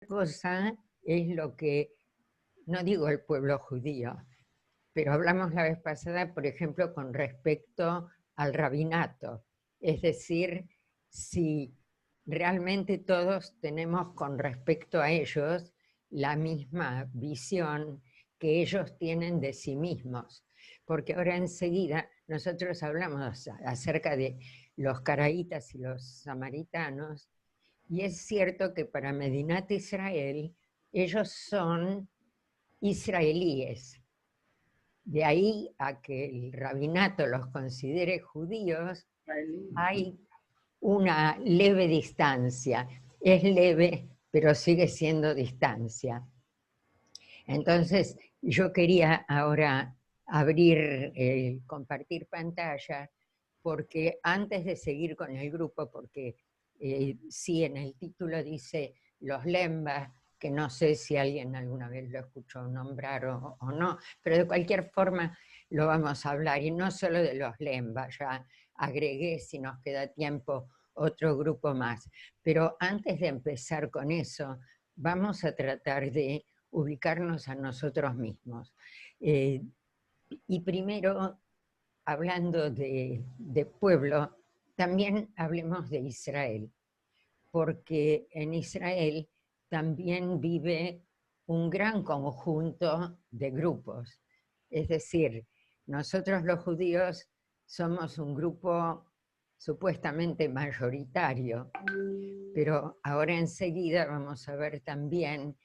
cosa es lo que, no digo el pueblo judío, pero hablamos la vez pasada, por ejemplo, con respecto al rabinato. Es decir, si realmente todos tenemos con respecto a ellos la misma visión que ellos tienen de sí mismos. Porque ahora enseguida nosotros hablamos acerca de los caraítas y los samaritanos, y es cierto que para Medinat Israel ellos son israelíes. De ahí a que el rabinato los considere judíos, hay una leve distancia. Es leve, pero sigue siendo distancia. Entonces, yo quería ahora abrir, compartir pantalla, porque antes de seguir con el grupo, porque sí, en el título dice los Lembas, que no sé si alguien alguna vez lo escuchó nombrar o no, pero de cualquier forma lo vamos a hablar, y no solo de los Lembas, ya agregué, si nos queda tiempo, otro grupo más. Pero antes de empezar con eso, vamos a tratar de ubicarnos a nosotros mismos. Y primero, hablando de pueblo, también hablemos de Israel, porque en Israel también vive un gran conjunto de grupos. Es decir, nosotros los judíos somos un grupo supuestamente mayoritario, pero ahora enseguida vamos a ver también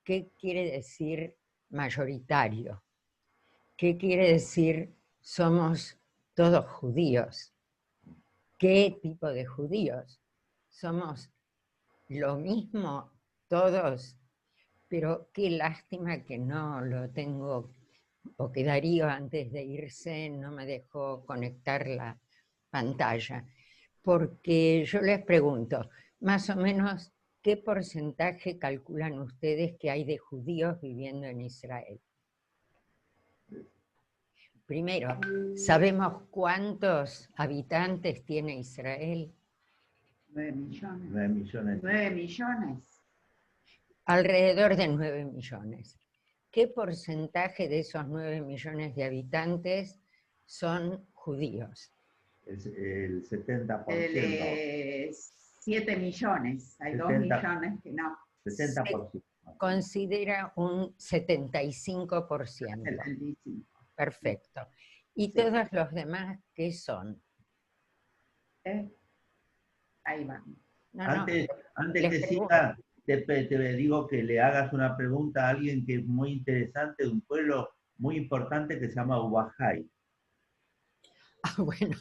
qué quiere decir mayoritario, qué quiere decir somos todos judíos, qué tipo de judíos. Somos lo mismo todos, pero qué lástima que no lo tengo, o que Darío antes de irse no me dejó conectar la pantalla, porque yo les pregunto, más o menos, ¿qué porcentaje calculan ustedes que hay de judíos viviendo en Israel? Primero, ¿sabemos cuántos habitantes tiene Israel? 9 millones. 9 millones. 9 millones. Alrededor de 9 millones. ¿Qué porcentaje de esos 9 millones de habitantes son judíos? El 70%. 7 millones. Hay 2 millones que no. 60%. Considera un 75%. 75%. Perfecto. ¿Y sí. todos los demás qué son? Ahí van. Antes que siga, te digo que le hagas una pregunta a alguien que es muy interesante, de un pueblo muy importante que se llama Ubajay. Ah, bueno,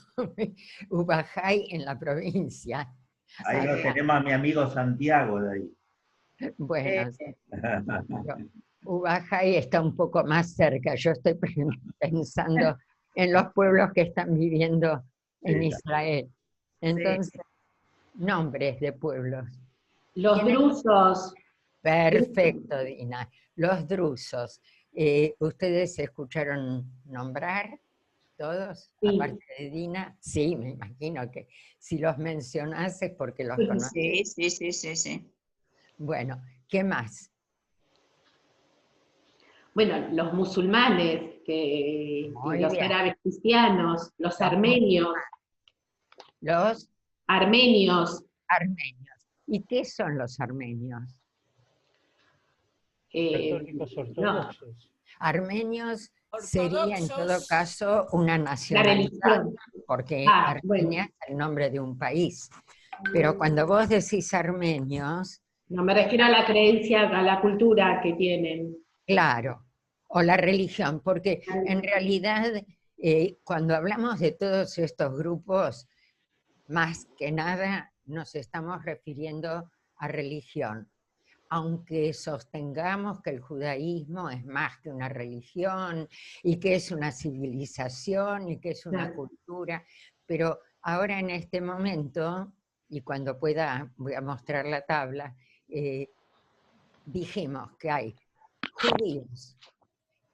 Ubajay en la provincia. Ahí lo tenemos a mi amigo Santiago de ahí. Bueno, Ubajay está un poco más cerca. Yo estoy pensando en los pueblos que están viviendo en Israel. Entonces, nombres de pueblos. Los drusos. Perfecto, Dina. Los drusos. ¿Ustedes escucharon nombrar todos? Sí. Aparte de Dina. Sí, me imagino que si los mencionases porque los conoces. Sí. Bueno, ¿qué más? Bueno, los musulmanes, los árabes cristianos, los armenios. Los armenios. ¿Y qué son los armenios? Católicos ortodoxos. No. Armenios sería en todo caso una nacionalidad, porque Armenia es el nombre de un país. Pero cuando vos decís armenios... No, me refiero a la creencia, a la cultura que tienen. Claro, o la religión, porque en realidad cuando hablamos de todos estos grupos, más que nada nos estamos refiriendo a religión. Aunque sostengamos que el judaísmo es más que una religión y que es una civilización y que es una cultura, pero ahora en este momento, y cuando pueda voy a mostrar la tabla, dijimos que hay judíos,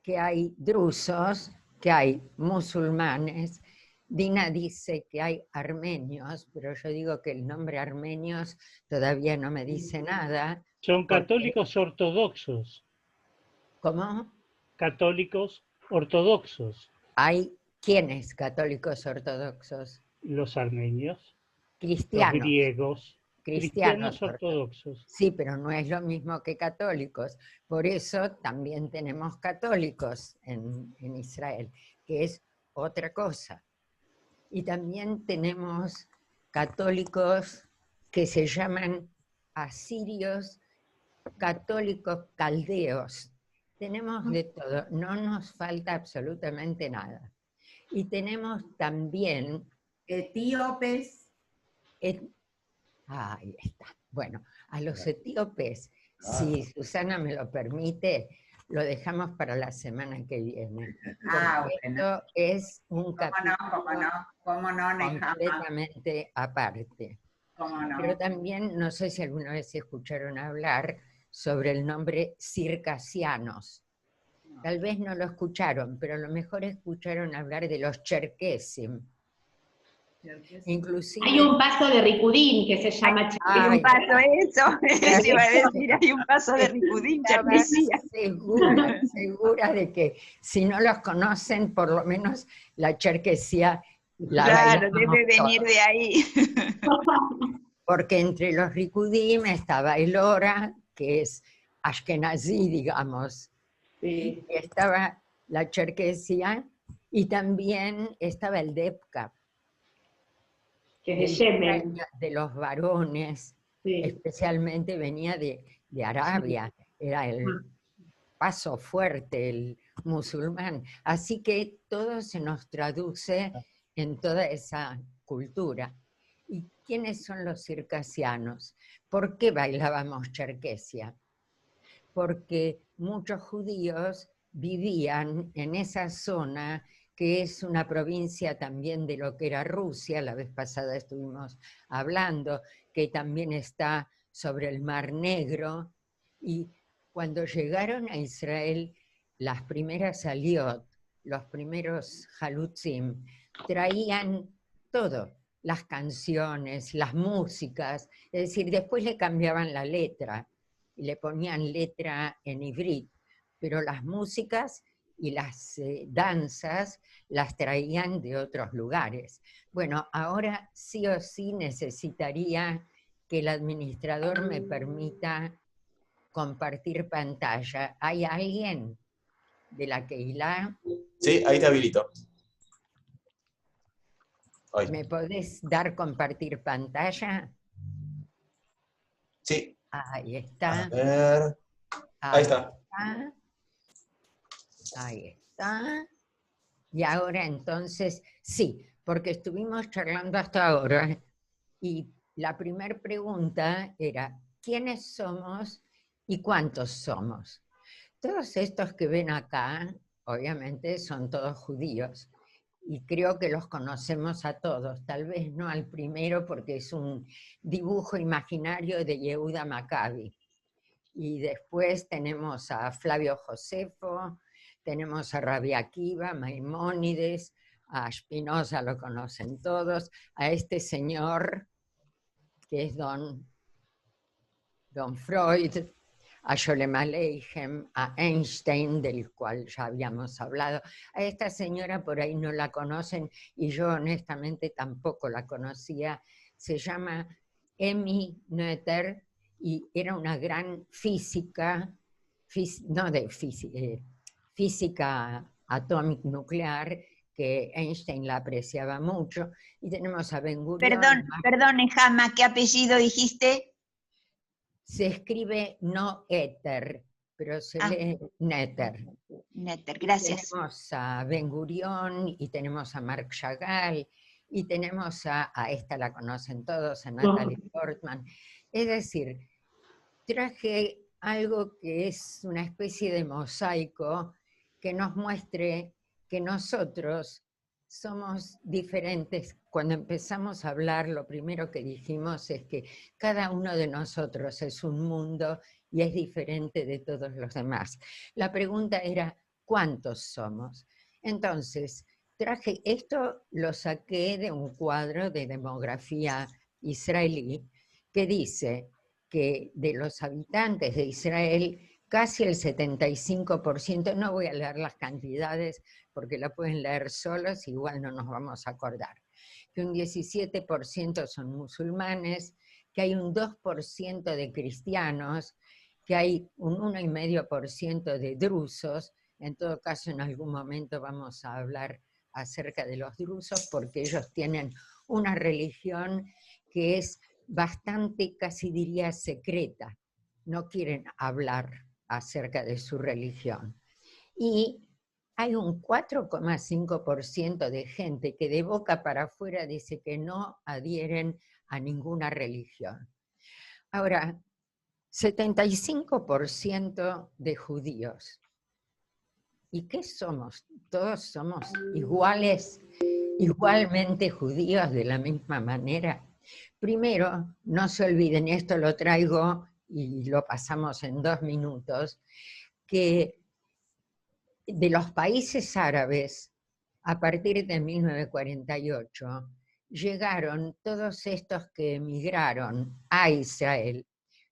que hay drusos, que hay musulmanes. Dina dice que hay armenios, pero yo digo que el nombre armenios todavía no me dice nada, Son católicos ortodoxos. ¿Cómo? Católicos ortodoxos. Hay quienes católicos ortodoxos, Los armenios, los cristianos, griegos, cristianos cristianos ortodoxos. Sí, pero no es lo mismo que católicos. Por eso también tenemos católicos en Israel, que es otra cosa. Y también tenemos católicos que se llaman asirios, católicos caldeos. Tenemos de todo, no nos falta absolutamente nada. Y tenemos también... Etíopes. Ahí está. Bueno, a los etíopes, si Susana me lo permite, lo dejamos para la semana que viene. Porque esto es un capítulo ¿Cómo no, Nehama? completamente aparte. ¿Cómo no? Pero también, no sé si alguna vez escucharon hablar sobre el nombre circasianos. Tal vez no lo escucharon, pero a lo mejor escucharon hablar de los cherkesim. Inclusive, Hay un paso de Ricudín que se llama Hay un paso eso, eso iba a decir, hay un paso de Ricudín, estaba Cherkesía. segura de que si no los conocen, por lo menos la cherkesía la Claro, bailamos debe venir todos. de ahí. Porque entre los Rikudim estaba el Ora, que es Ashkenazí, digamos, Sí. y estaba la cherkesía, y también estaba el Debka, Que es de Yemen. de los varones, Sí. especialmente venía de Arabia, era el paso fuerte, el musulmán. Así que todo se nos traduce en toda esa cultura. ¿Y quiénes son los circasianos? ¿Por qué bailábamos cherkesia? Porque muchos judíos vivían en esa zona que es una provincia también de lo que era Rusia, la vez pasada estuvimos hablando, que también está sobre el Mar Negro, y cuando llegaron a Israel, las primeras aliot, los primeros halutzim, traían todo, las canciones, las músicas, es decir, después le cambiaban la letra, y le ponían letra en ivrit, pero las músicas y las danzas las traían de otros lugares. Bueno, ahora sí o sí necesitaría que el administrador me permita compartir pantalla. ¿Hay alguien de la Keilah? Sí, ahí te habilito. Ahí. ¿Me podés dar compartir pantalla? Sí. Ahí está. A ver. Ahí está. Ahí está. Y ahora entonces, sí, porque estuvimos charlando hasta ahora y la primera pregunta era, ¿quiénes somos y cuántos somos? Todos estos que ven acá, obviamente son todos judíos y creo que los conocemos a todos, tal vez no al primero porque es un dibujo imaginario de Yehuda Maccabi. Y después tenemos a Flavio Josefo, tenemos a Rabbi Akiva, Maimónides, a Spinoza, lo conocen todos, a este señor que es don Freud, a Sholem Aleichem, a Einstein, del cual ya habíamos hablado. A esta señora por ahí no la conocen y yo honestamente tampoco la conocía. Se llama Emmy Noether y era una gran física, física atómica nuclear, que Einstein la apreciaba mucho. Y tenemos a Ben Gurion. Perdón, Nehama, ¿qué apellido dijiste? Se escribe Noether, pero se lee Netter. Netter, gracias. Tenemos a Ben Gurion y tenemos a Marc Chagall y tenemos a esta la conocen todos, a Natalie Portman. Es decir, traje algo que es una especie de mosaico que nos muestre que nosotros somos diferentes. Cuando empezamos a hablar, lo primero que dijimos es que cada uno de nosotros es un mundo y es diferente de todos los demás. La pregunta era, ¿cuántos somos? Entonces, traje esto, lo saqué de un cuadro de demografía israelí que dice que de los habitantes de Israel, casi el 75%, no voy a leer las cantidades porque la pueden leer solos, igual no nos vamos a acordar, que un 17% son musulmanes, que hay un 2% de cristianos, que hay un 1,5% de drusos. En todo caso, en algún momento vamos a hablar acerca de los drusos, porque ellos tienen una religión que es bastante, casi diría, secreta. No quieren hablar acerca de su religión. Y hay un 4,5% de gente que de boca para afuera dice que no adhieren a ninguna religión. Ahora, 75% de judíos. ¿Y qué somos? ¿Todos somos iguales, igualmente judíos de la misma manera? Primero, no se olviden, esto lo traigo y lo pasamos en 2 minutos, que de los países árabes, a partir de 1948, llegaron todos estos que emigraron a Israel.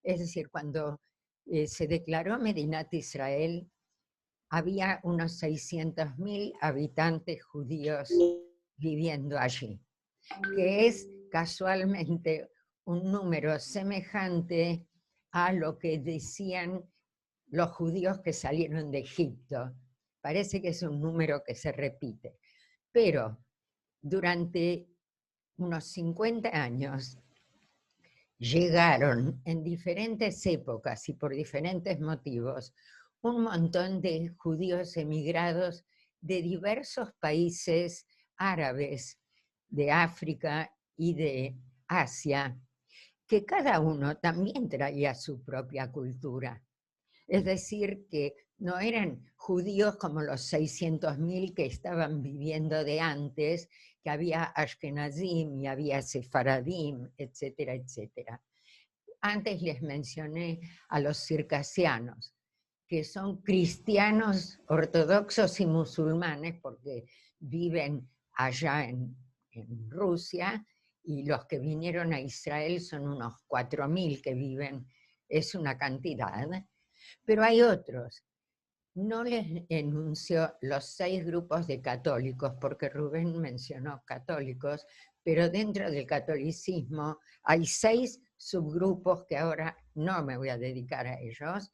Es decir, cuando se declaró Medinat Israel, había unos 600.000 habitantes judíos viviendo allí, que es casualmente un número semejante a lo que decían los judíos que salieron de Egipto. Parece que es un número que se repite. Pero durante unos 50 años llegaron en diferentes épocas y por diferentes motivos un montón de judíos emigrados de diversos países árabes, de África y de Asia, que cada uno también traía su propia cultura. Es decir, que no eran judíos como los 600.000 que estaban viviendo de antes, que había Ashkenazim y había Sefaradim, etcétera, etcétera. Antes les mencioné a los circasianos, que son cristianos ortodoxos y musulmanes, porque viven allá en Rusia, y los que vinieron a Israel son unos 4.000 que viven, es una cantidad. Pero hay otros. No les enuncio los 6 grupos de católicos, porque Rubén mencionó católicos, pero dentro del catolicismo hay 6 subgrupos que ahora no me voy a dedicar a ellos.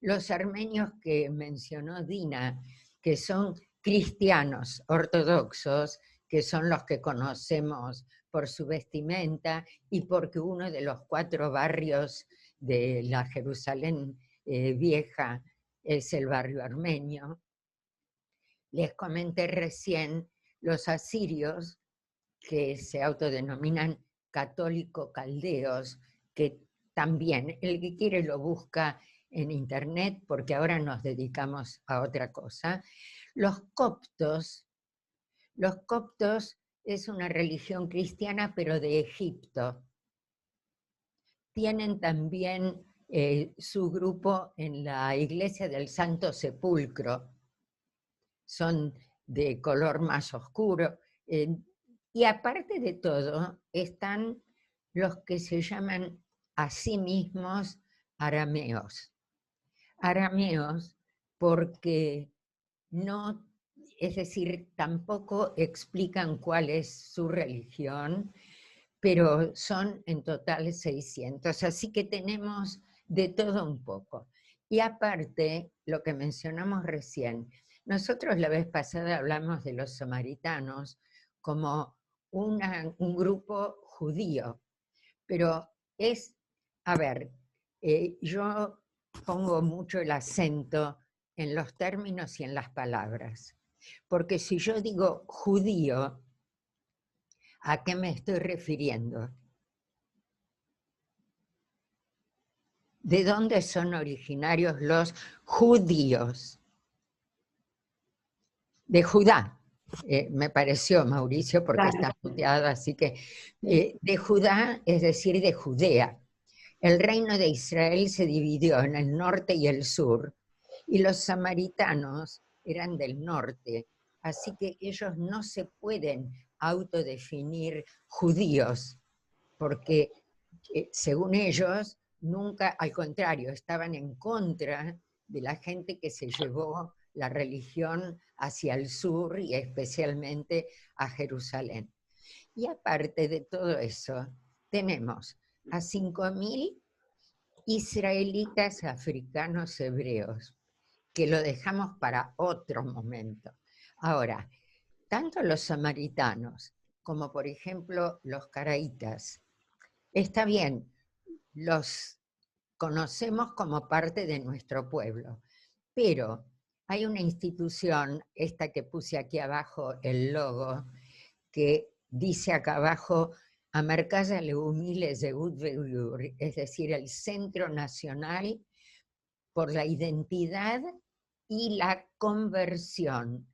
Los armenios que mencionó Dina, que son cristianos ortodoxos, que son los que conocemos por su vestimenta y porque uno de los 4 barrios de la Jerusalén vieja es el barrio armenio. Les comenté recién los asirios, que se autodenominan católico-caldeos, que también el que quiere lo busca en internet, porque ahora nos dedicamos a otra cosa. Los coptos es una religión cristiana, pero de Egipto. Tienen también su grupo en la iglesia del Santo Sepulcro, son de color más oscuro, y aparte de todo están los que se llaman a sí mismos arameos. Arameos porque no, es decir, tampoco explican cuál es su religión, pero son en total 600, así que tenemos de todo un poco. Y aparte, lo que mencionamos recién, nosotros la vez pasada hablamos de los samaritanos como un grupo judío, pero es, a ver, yo pongo mucho el acento en los términos y en las palabras, porque si yo digo judío, ¿a qué me estoy refiriendo? ¿De dónde son originarios los judíos? De Judá, me pareció, Mauricio, porque está muteado, así que de Judá, es decir, de Judea. El reino de Israel se dividió en el norte y el sur, y los samaritanos eran del norte, así que ellos no se pueden autodefinir judíos, porque según ellos nunca, al contrario, estaban en contra de la gente que se llevó la religión hacia el sur y especialmente a Jerusalén. Y aparte de todo eso, tenemos a 5.000 israelitas africanos hebreos, que lo dejamos para otro momento. Ahora, tanto los samaritanos como, por ejemplo, los caraítas, está bien, los conocemos como parte de nuestro pueblo, pero hay una institución, esta que puse aquí abajo, el logo, que dice acá abajo, Amרכז הלאומי לזהות וגיור, es decir, el Centro Nacional por la Identidad y la Conversión.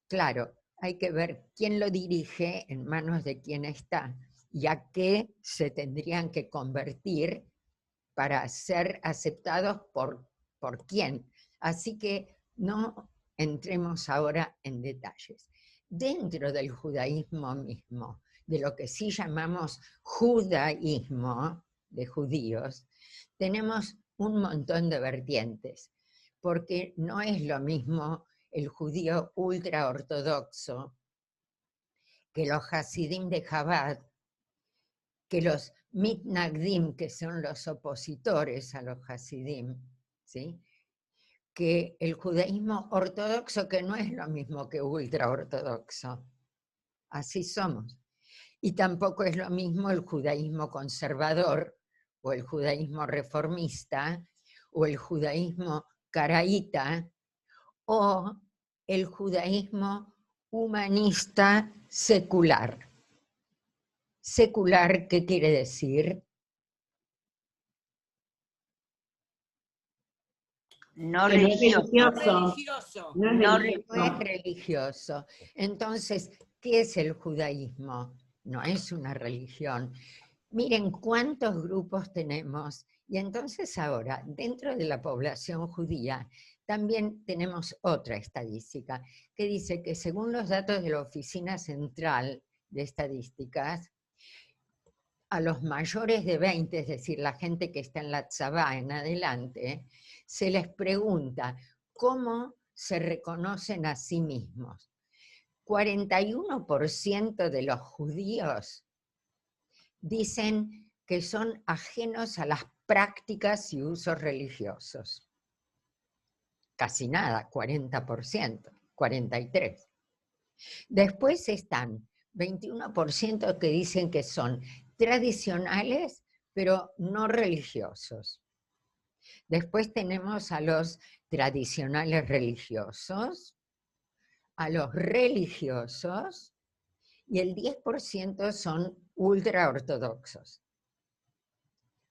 Claro, hay que ver quién lo dirige, en manos de quién está, y a qué se tendrían que convertir para ser aceptados por quién. Así que no entremos ahora en detalles. Dentro del judaísmo mismo, de lo que sí llamamos judaísmo, de judíos, tenemos un montón de vertientes, porque no es lo mismo el judío ultraortodoxo que los hasidim de Chabad, que los mitnagdim, que son los opositores a los hasidim, ¿sí? Que el judaísmo ortodoxo, que no es lo mismo que ultraortodoxo. Así somos. Y tampoco es lo mismo el judaísmo conservador, o el judaísmo reformista, o el judaísmo caraíta, o el judaísmo humanista secular. Secular, ¿qué quiere decir? No Que no es religioso. religioso. No No religioso. es religioso. Entonces, ¿qué es el judaísmo? No es una religión. Miren cuántos grupos tenemos. Y entonces ahora, dentro de la población judía, también tenemos otra estadística que dice que según los datos de la Oficina Central de Estadísticas, a los mayores de 20, es decir, la gente que está en la tzabá en adelante, se les pregunta cómo se reconocen a sí mismos. 41% de los judíos dicen que son ajenos a las prácticas y usos religiosos. Casi nada, 40%, 43%. Después están 21% que dicen que son tradicionales, pero no religiosos. Después tenemos a los tradicionales religiosos, a los religiosos, y el 10% son ultraortodoxos.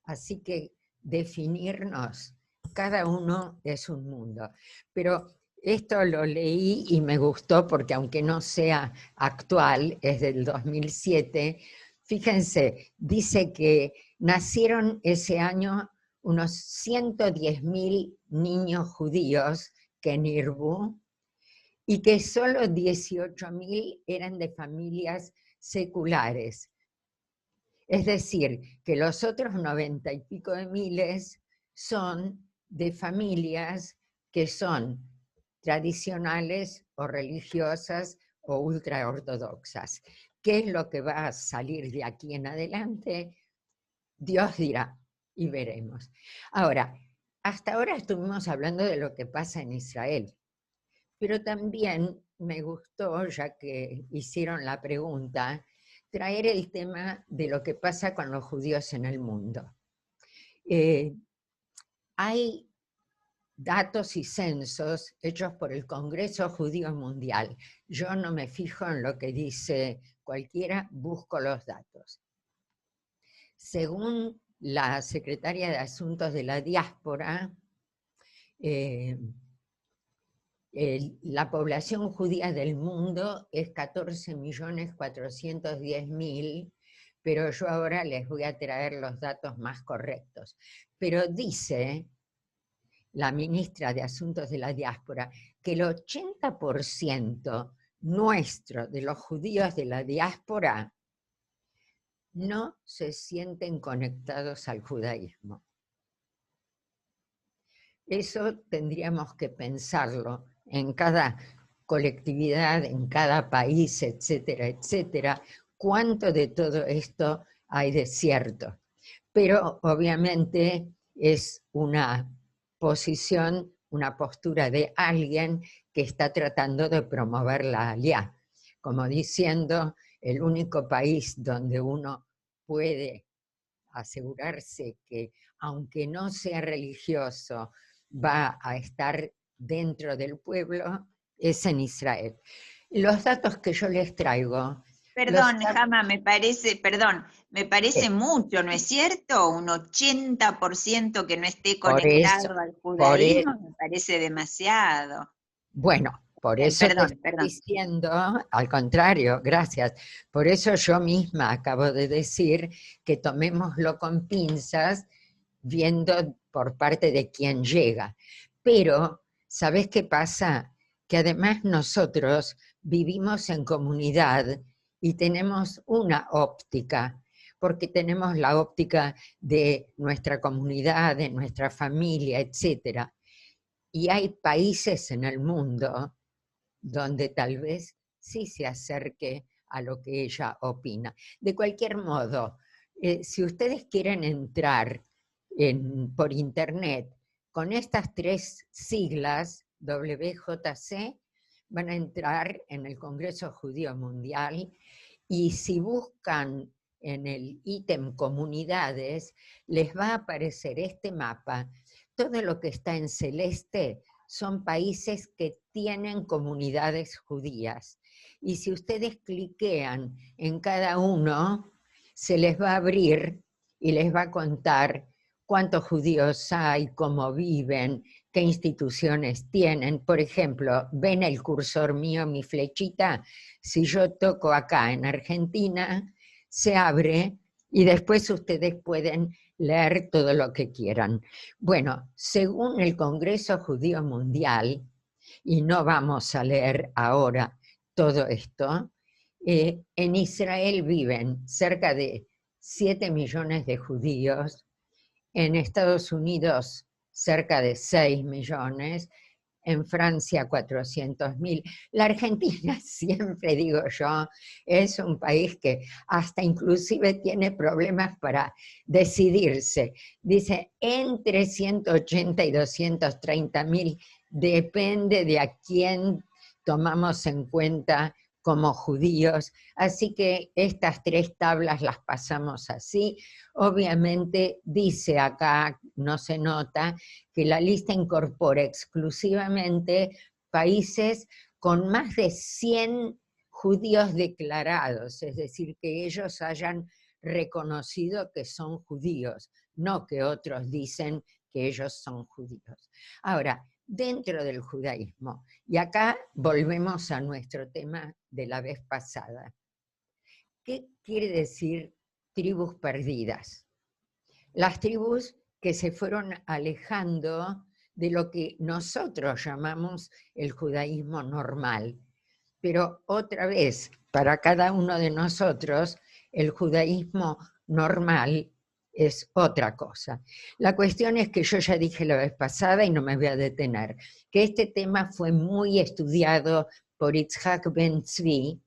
Así que definirnos, cada uno es un mundo. Pero esto lo leí y me gustó porque aunque no sea actual, es del 2007, fíjense, dice que nacieron ese año unos 110.000 niños judíos que nirbu, y que solo 18.000 eran de familias seculares. Es decir, que los otros 90 y pico de miles son de familias que son tradicionales o religiosas o ultraortodoxas. ¿Qué es lo que va a salir de aquí en adelante? Dios dirá y veremos. Ahora, hasta ahora estuvimos hablando de lo que pasa en Israel, pero también me gustó, ya que hicieron la pregunta, traer el tema de lo que pasa con los judíos en el mundo. Hay datos y censos hechos por el Congreso Judío Mundial. Yo no me fijo en lo que dice cualquiera, busco los datos. Según la Secretaria de Asuntos de la Diáspora, la población judía del mundo es 14.410.000, pero yo ahora les voy a traer los datos más correctos. Pero dice la ministra de Asuntos de la Diáspora que el 80% nuestro de los judíos de la diáspora no se sienten conectados al judaísmo. Eso tendríamos que pensarlo en cada colectividad, en cada país, etcétera, etcétera. ¿Cuánto de todo esto hay de cierto? Pero obviamente es una posición, una postura de alguien que está tratando de promover la aliyá, como diciendo, el único país donde uno puede asegurarse que, aunque no sea religioso, va a estar dentro del pueblo, es en Israel. Los datos que yo les traigo... Perdón, Jama, me parece mucho, ¿no es cierto? Un 80% que no esté conectado al judaísmo, me parece demasiado. Bueno, por eso te estoy diciendo, al contrario, gracias. Por eso yo misma acabo de decir que tomémoslo con pinzas, viendo por parte de quién llega. Pero, ¿sabés qué pasa? Que además nosotros vivimos en comunidad y tenemos una óptica, porque tenemos la óptica de nuestra comunidad, de nuestra familia, etc. Y hay países en el mundo donde tal vez sí se acerque a lo que ella opina. De cualquier modo, si ustedes quieren entrar por internet con estas 3 siglas, WJC, van a entrar en el Congreso Judío Mundial, y si buscan en el ítem comunidades, les va a aparecer este mapa. Todo lo que está en celeste son países que tienen comunidades judías. Y si ustedes cliquean en cada uno, se les va a abrir y les va a contar cuántos judíos hay, cómo viven, qué instituciones tienen. Por ejemplo, ven el cursor mío, mi flechita, si yo toco acá en Argentina, se abre y después ustedes pueden leer todo lo que quieran. Bueno, según el Congreso Judío Mundial, y no vamos a leer ahora todo esto, en Israel viven cerca de 7 millones de judíos, en Estados Unidos cerca de 6 millones, en Francia 400.000. La Argentina, siempre digo yo, es un país que hasta inclusive tiene problemas para decidirse. Dice, entre 180 y 230.000, depende de a quién tomamos en cuenta como judíos, así que estas 3 tablas las pasamos así. Obviamente dice acá, no se nota, que la lista incorpora exclusivamente países con más de 100 judíos declarados, es decir, que ellos hayan reconocido que son judíos, no que otros dicen que ellos son judíos. Ahora, dentro del judaísmo, y acá volvemos a nuestro tema de la vez pasada, ¿qué quiere decir tribus perdidas? Las tribus que se fueron alejando de lo que nosotros llamamos el judaísmo normal. Pero otra vez, para cada uno de nosotros, el judaísmo normal es otra cosa. La cuestión es que yo ya dije la vez pasada, y no me voy a detener, que este tema fue muy estudiado por Itzhak Ben Tzvi,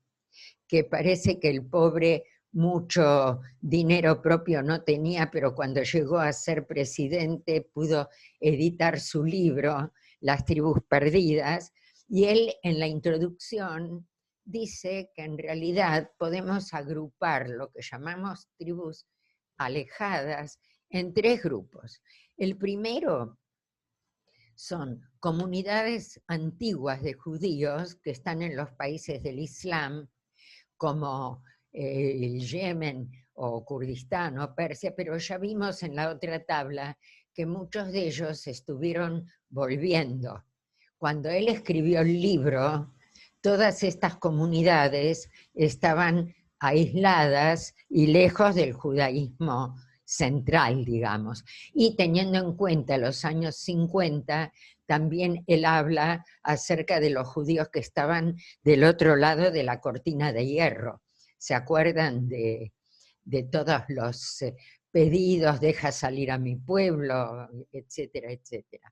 que parece que el pobre mucho dinero propio no tenía, pero cuando llegó a ser presidente pudo editar su libro, Las tribus perdidas, y él en la introducción dice que en realidad podemos agrupar lo que llamamos tribus alejadas en 3 grupos. El primero son comunidades antiguas de judíos que están en los países del Islam, como el Yemen o Kurdistán o Persia, pero ya vimos en la otra tabla que muchos de ellos estuvieron volviendo. Cuando él escribió el libro, todas estas comunidades estaban aisladas y lejos del judaísmo central, digamos. Y teniendo en cuenta los años 50, también él habla acerca de los judíos que estaban del otro lado de la cortina de hierro. ¿Se acuerdan de de todos los pedidos, deja salir a mi pueblo, etcétera, etcétera.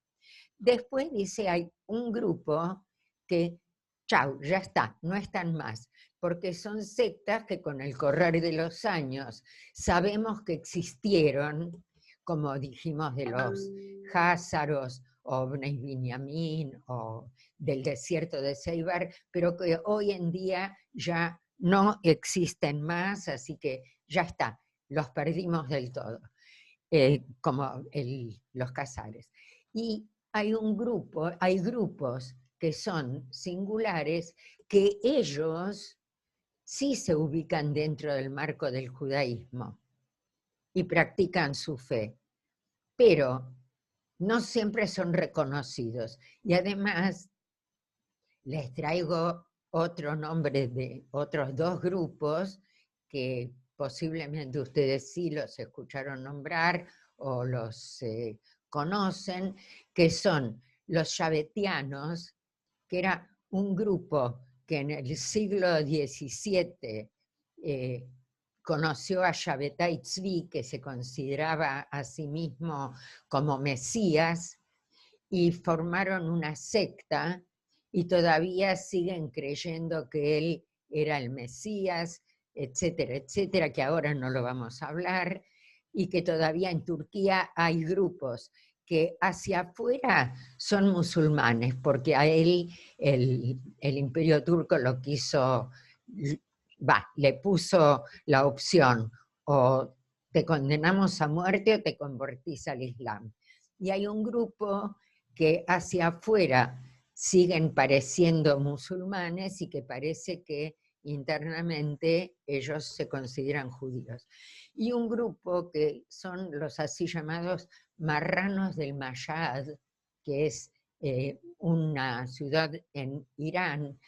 Después dice, hay un grupo que, chau, ya está, no están más, porque son sectas que con el correr de los años sabemos que existieron, como dijimos de los Házaros, o Bnei Binyamin, o del desierto de Ceibar, pero que hoy en día ya no existen más, así que ya está, los perdimos del todo, como los Casares. Y hay grupos que son singulares, que ellos sí se ubican dentro del marco del judaísmo y practican su fe, pero no siempre son reconocidos. Y además les traigo otro nombre de otros dos grupos que posiblemente ustedes sí los escucharon nombrar o los conocen, que son los Shabetianos, que era un grupo que en el siglo XVII conoció a Shabbatai Tzvi, que se consideraba a sí mismo como Mesías, y formaron una secta, y todavía siguen creyendo que él era el Mesías, etcétera, etcétera, que ahora no lo vamos a hablar, y que todavía en Turquía hay grupos que hacia afuera son musulmanes, porque a él el imperio turco lo quiso, le puso la opción, o te condenamos a muerte o te convertís al Islam. Y hay un grupo que hacia afuera siguen pareciendo musulmanes y que parece que internamente ellos se consideran judíos. Y un grupo que son los así llamados marranos del Mashhad, que es una ciudad en Irán,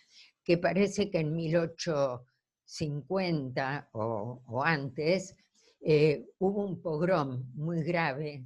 que parece que en 1850 o antes hubo un pogrom muy grave,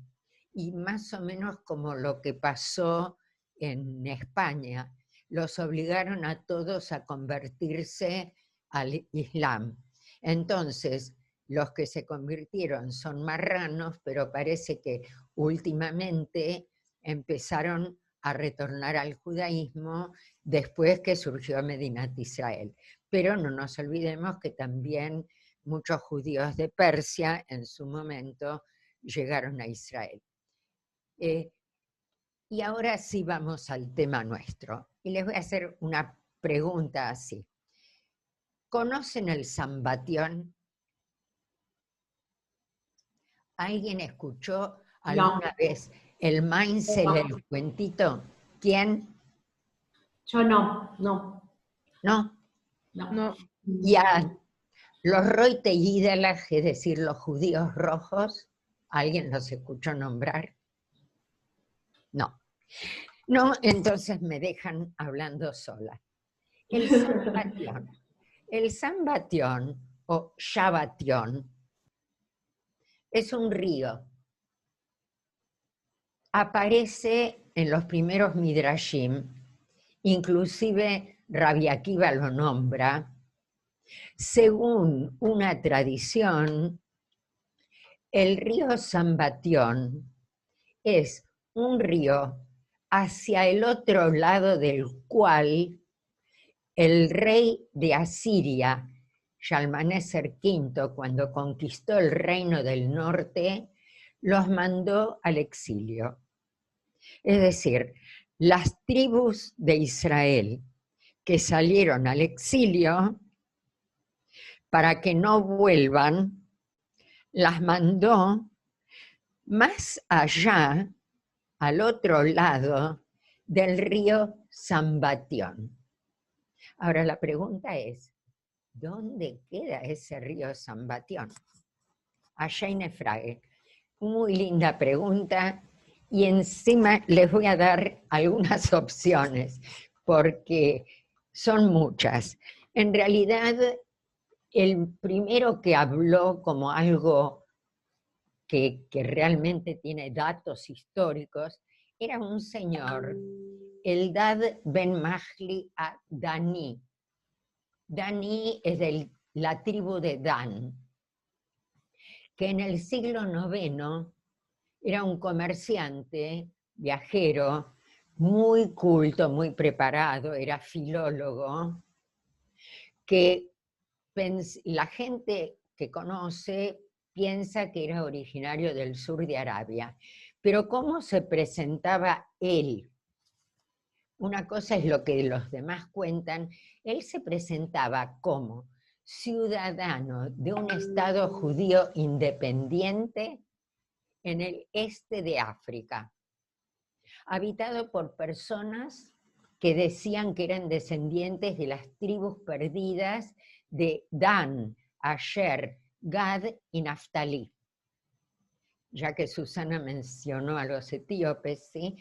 y más o menos como lo que pasó en España, los obligaron a todos a convertirse al Islam. Entonces, los que se convirtieron son marranos, pero parece que últimamente empezaron a retornar al judaísmo después que surgió Medinat Israel. Pero no nos olvidemos que también muchos judíos de Persia en su momento llegaron a Israel. Y ahora sí vamos al tema nuestro. Y les voy a hacer una pregunta así. ¿Conocen el Sambatión? ¿Alguien escuchó alguna vez el Mainzel, el cuentito? ¿Quién? Yo no. ¿No? No. ¿Y a los Reuter Yiddelach, es decir, los judíos rojos? ¿Alguien los escuchó nombrar? No. No, entonces me dejan hablando sola. El Sambatión o Shabbatión es un río. Aparece en los primeros Midrashim, inclusive Rabbi Akiva lo nombra. Según una tradición, el río Sambatión es un río hacia el otro lado del cual el rey de Asiria, Shalmaneser V, cuando conquistó el reino del norte, los mandó al exilio. Es decir, las tribus de Israel que salieron al exilio, para que no vuelvan, las mandó más allá, al otro lado del río Sambatión. Ahora la pregunta es, ¿dónde queda ese río Sambatión? Allá en Efrague. Muy linda pregunta, y encima les voy a dar algunas opciones, porque son muchas. En realidad, el primero que habló como algo que realmente tiene datos históricos, era un señor, Eldad ben Mahli Dani. Dani es de la tribu de Dan. que en el siglo IX era un comerciante, viajero, muy culto, muy preparado, era filólogo, que la gente que conoce piensa que era originario del sur de Arabia. Pero ¿cómo se presentaba él? Una cosa es lo que los demás cuentan. Él se presentaba como ciudadano de un estado judío independiente en el este de África, habitado por personas que decían que eran descendientes de las tribus perdidas de Dan, Asher, Gad y Naftalí. Ya que Susana mencionó a los etíopes, ¿sí?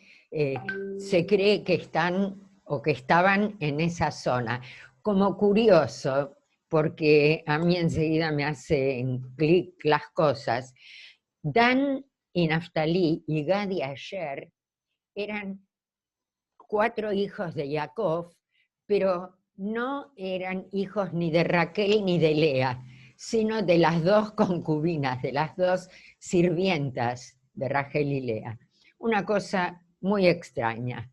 Se cree que están o que estaban en esa zona. Como curioso, porque a mí enseguida me hacen clic las cosas, Dan y Naftalí y Gad y Asher eran 4 hijos de Jacob, pero no eran hijos ni de Raquel ni de Lea, sino de las 2 concubinas, de las 2 sirvientas de Rachel y Lea. Una cosa muy extraña.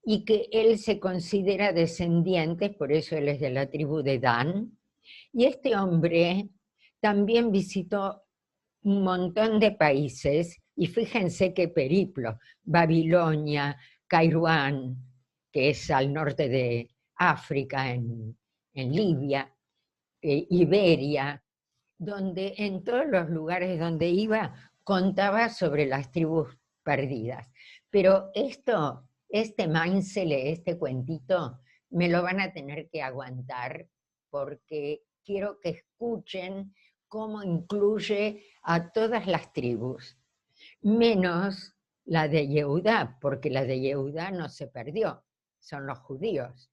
Y que él se considera descendiente, por eso él es de la tribu de Dan. Y este hombre también visitó un montón de países, y fíjense qué periplo: Babilonia, Kairouán, que es al norte de África, en Libia, Iberia, donde en todos los lugares donde iba contaba sobre las tribus perdidas. Pero este Mainzele, este cuentito, me lo van a tener que aguantar, porque quiero que escuchen cómo incluye a todas las tribus, menos la de Yehudá, porque la de Yehudá no se perdió, son los judíos.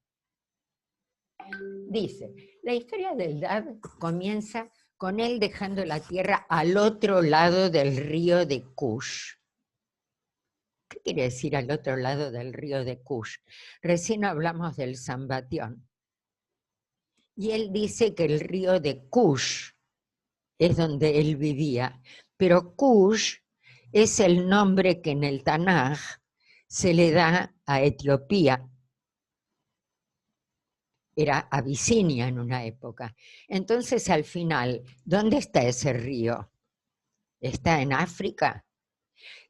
Dice, la historia de Eldad comienza con él dejando la tierra al otro lado del río de Cush. ¿Qué quiere decir al otro lado del río de Cush? Recién hablamos del Sambatión. Y él dice que el río de Cush es donde él vivía, pero Cush es el nombre que en el Tanaj se le da a Etiopía. Era Abisinia en una época. Entonces, al final, ¿dónde está ese río? ¿Está en África?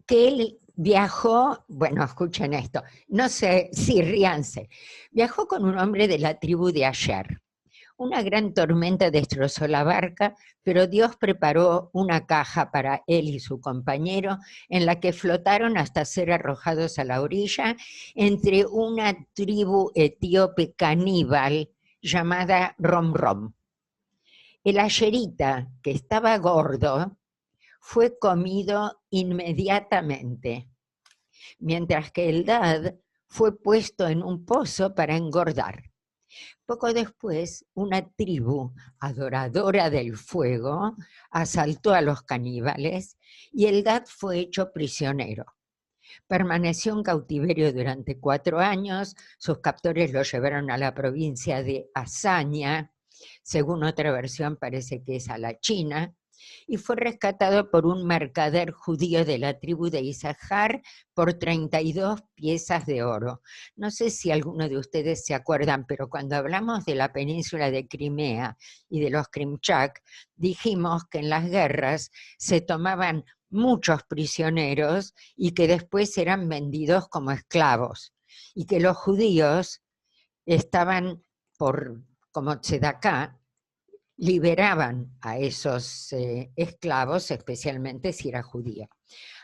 Que él viajó, bueno, escuchen esto, no sé, sí, ríanse. Viajó con un hombre de la tribu de Asher. Una gran tormenta destrozó la barca, pero Dios preparó una caja para él y su compañero, en la que flotaron hasta ser arrojados a la orilla entre una tribu etíope caníbal llamada Rom Rom. El asherita, que estaba gordo, fue comido inmediatamente, mientras que Eldad fue puesto en un pozo para engordar. Poco después, una tribu adoradora del fuego asaltó a los caníbales y Eldad fue hecho prisionero. Permaneció en cautiverio durante 4 años, sus captores lo llevaron a la provincia de Hazaña, según otra versión parece que es a la China, y fue rescatado por un mercader judío de la tribu de Isahar por 32 piezas de oro. No sé si alguno de ustedes se acuerdan, pero cuando hablamos de la península de Crimea y de los Krimchak, dijimos que en las guerras se tomaban muchos prisioneros y que después eran vendidos como esclavos, y que los judíos estaban, como Tzedaká, liberaban a esos esclavos, especialmente si era judío.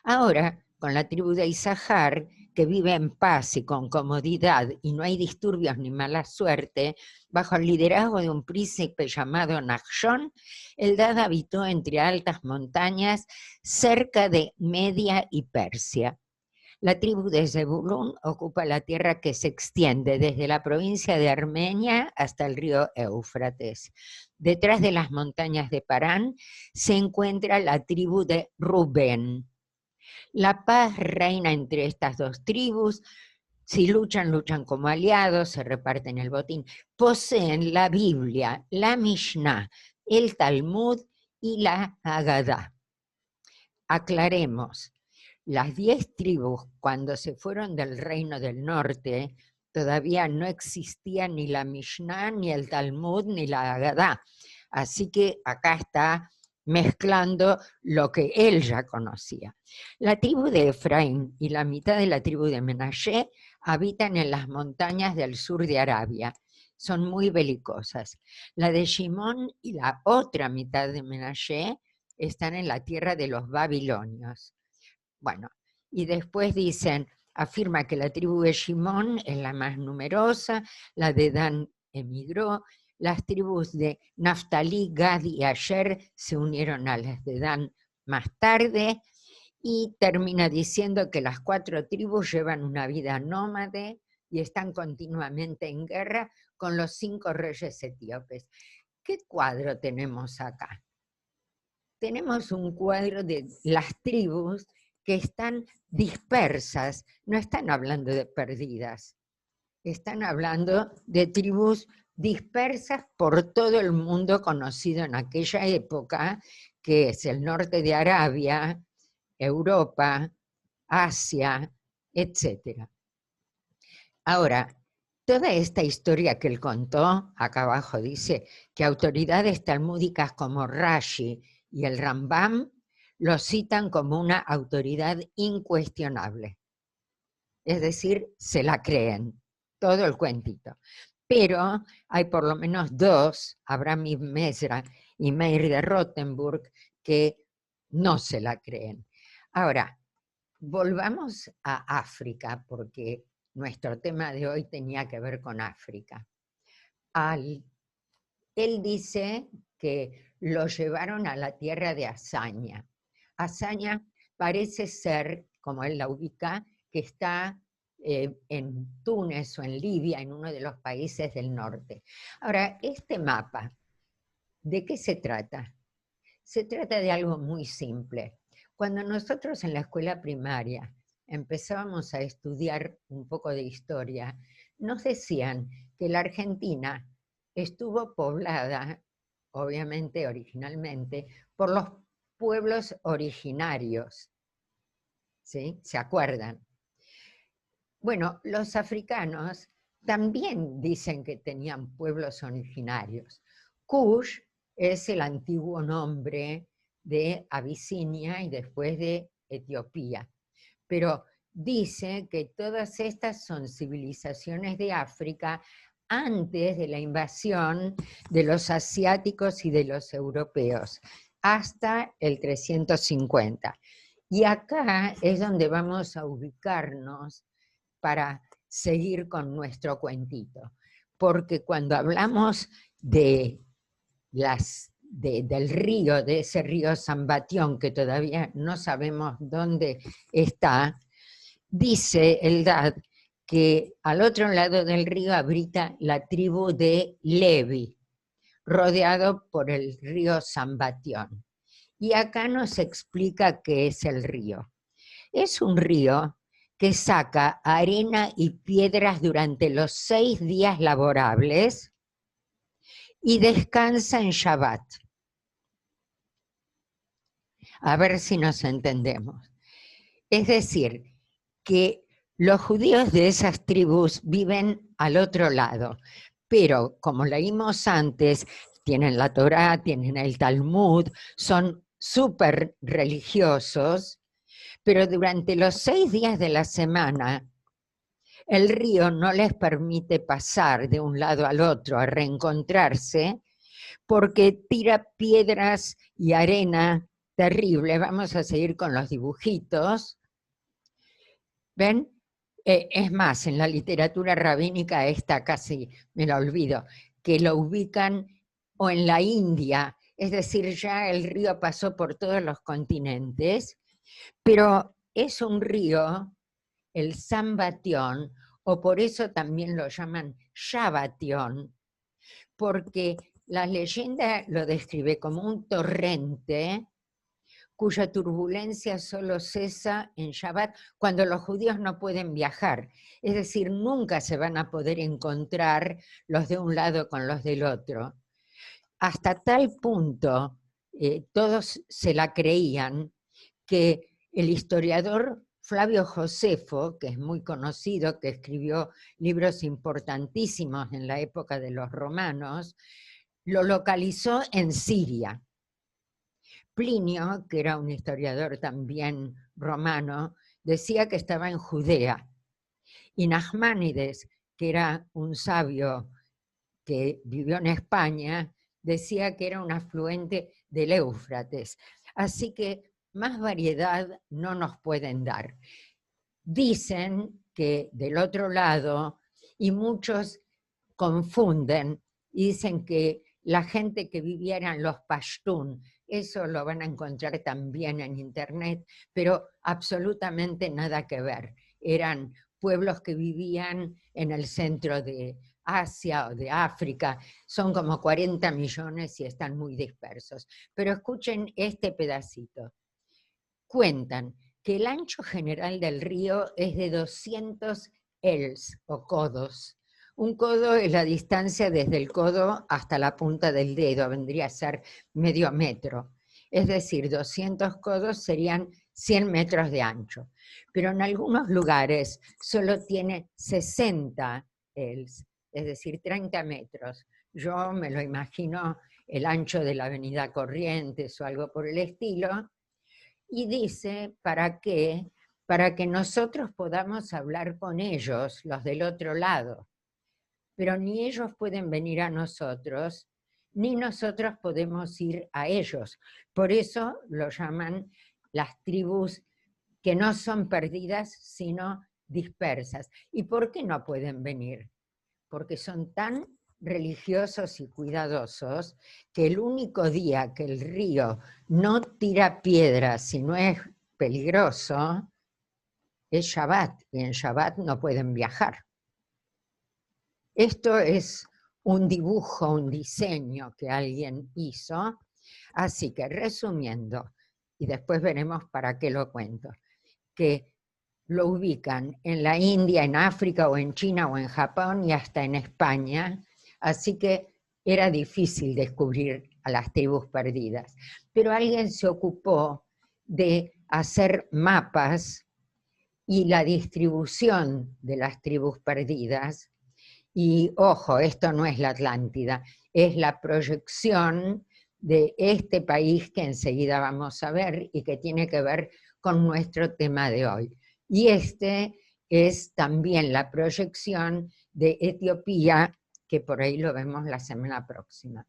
Ahora, con la tribu de Isahar, que vive en paz y con comodidad y no hay disturbios ni mala suerte, bajo el liderazgo de un príncipe llamado Nachshon, Eldad habitó entre altas montañas cerca de Media y Persia. La tribu de Zebulún ocupa la tierra que se extiende desde la provincia de Armenia hasta el río Éufrates. Detrás de las montañas de Parán se encuentra la tribu de Rubén. La paz reina entre estas 2 tribus. Si luchan, luchan como aliados, se reparten el botín. Poseen la Biblia, la Mishnah, el Talmud y la Agadá. aclaremos, las 10 tribus cuando se fueron del Reino del Norte, todavía no existía ni la Mishnah, ni el Talmud, ni la Agadá. Así que acá está mezclando lo que él ya conocía. La tribu de Efraín y la mitad de la tribu de Menashe habitan en las montañas del sur de Arabia. Son muy belicosas. La de Shimón y la otra mitad de Menashe están en la tierra de los babilonios. Bueno, y después dicen, afirma que la tribu de Shimón es la más numerosa, la de Dan emigró, las tribus de Naftalí, Gad y Asher se unieron a las de Dan más tarde, y termina diciendo que las 4 tribus llevan una vida nómade y están continuamente en guerra con los 5 reyes etíopes. ¿Qué cuadro tenemos acá? Tenemos un cuadro de las tribus que están dispersas, no están hablando de perdidas, están hablando de tribus dispersas por todo el mundo conocido en aquella época, que es el norte de Arabia, Europa, Asia, etc. Ahora, toda esta historia que él contó, acá abajo dice que autoridades talmúdicas como Rashi y el Rambam lo citan como una autoridad incuestionable. Es decir, se la creen, todo el cuentito. Pero hay por lo menos 2, Abraham ibn Mesra y Meir de Rothenburg, que no se la creen. Ahora, volvamos a África, porque nuestro tema de hoy tenía que ver con África. Él dice que lo llevaron a la tierra de Hazaña. Hazaña parece ser, como él la ubica, que está en Túnez o en Libia, en uno de los países del norte. Ahora, este mapa, ¿de qué se trata? Se trata de algo muy simple. Cuando nosotros en la escuela primaria empezábamos a estudiar un poco de historia, nos decían que la Argentina estuvo poblada, obviamente originalmente, por los pueblos originarios. ¿Sí? ¿Se acuerdan? Bueno, los africanos también dicen que tenían pueblos originarios. Kush es el antiguo nombre de Abisinia y después de Etiopía. Pero dice que todas estas son civilizaciones de África antes de la invasión de los asiáticos y de los europeos, hasta el 350. Y acá es donde vamos a ubicarnos para seguir con nuestro cuentito. Porque cuando hablamos del río, de ese río Sambatión, que todavía no sabemos dónde está, dice Eldad que al otro lado del río habita la tribu de Levi, rodeado por el río Sambatión. Y acá nos explica qué es el río. Es un río que saca arena y piedras durante los 6 días laborables y descansa en Shabbat. A ver si nos entendemos. Es decir, que los judíos de esas tribus viven al otro lado, pero como leímos antes, tienen la Torá, tienen el Talmud, son súper religiosos, pero durante los 6 días de la semana, el río no les permite pasar de un lado al otro a reencontrarse, porque tira piedras y arena terrible. Vamos a seguir con los dibujitos. ¿Ven? Es más, en la literatura rabínica esta casi me la olvido, que lo ubican o en la India, es decir, ya el río pasó por todos los continentes, pero es un río, el Sambatión, o por eso también lo llaman Shabbatión, porque la leyenda lo describe como un torrente cuya turbulencia solo cesa en Shabbat cuando los judíos no pueden viajar. Es decir, nunca se van a poder encontrar los de un lado con los del otro. Hasta tal punto todos se la creían que el historiador Flavio Josefo, que es muy conocido, que escribió libros importantísimos en la época de los romanos, lo localizó en Siria. Plinio, que era un historiador también romano, decía que estaba en Judea. Y Nachmanides, que era un sabio que vivió en España, decía que era un afluente del Éufrates. Así que más variedad no nos pueden dar. Dicen que del otro lado, y muchos confunden, y dicen que la gente que vivía eran los pashtun. Eso lo van a encontrar también en internet, pero absolutamente nada que ver. Eran pueblos que vivían en el centro de Asia o de África. Son como 40 millones y están muy dispersos. Pero escuchen este pedacito. Cuentan que el ancho general del río es de 200 els o codos. Un codo es la distancia desde el codo hasta la punta del dedo, vendría a ser medio metro. Es decir, 200 codos serían 100 metros de ancho. Pero en algunos lugares solo tiene 60 els, es decir, 30 metros. Yo me lo imagino el ancho de la avenida Corrientes o algo por el estilo. Y dice, ¿para qué? Para que nosotros podamos hablar con ellos, los del otro lado. Pero ni ellos pueden venir a nosotros, ni nosotros podemos ir a ellos. Por eso lo llaman las tribus que no son perdidas, sino dispersas. ¿Y por qué no pueden venir? Porque son tan religiosos y cuidadosos que el único día que el río no tira piedras si no es peligroso es Shabbat, y en Shabbat no pueden viajar. Esto es un dibujo, un diseño que alguien hizo, así que resumiendo, y después veremos para qué lo cuento, que lo ubican en la India, en África o en China o en Japón y hasta en España, así que era difícil descubrir a las tribus perdidas. Pero alguien se ocupó de hacer mapas y la distribución de las tribus perdidas. Y ojo, esto no es la Atlántida, es la proyección de este país que enseguida vamos a ver y que tiene que ver con nuestro tema de hoy. Y este es también la proyección de Etiopía, que por ahí lo vemos la semana próxima.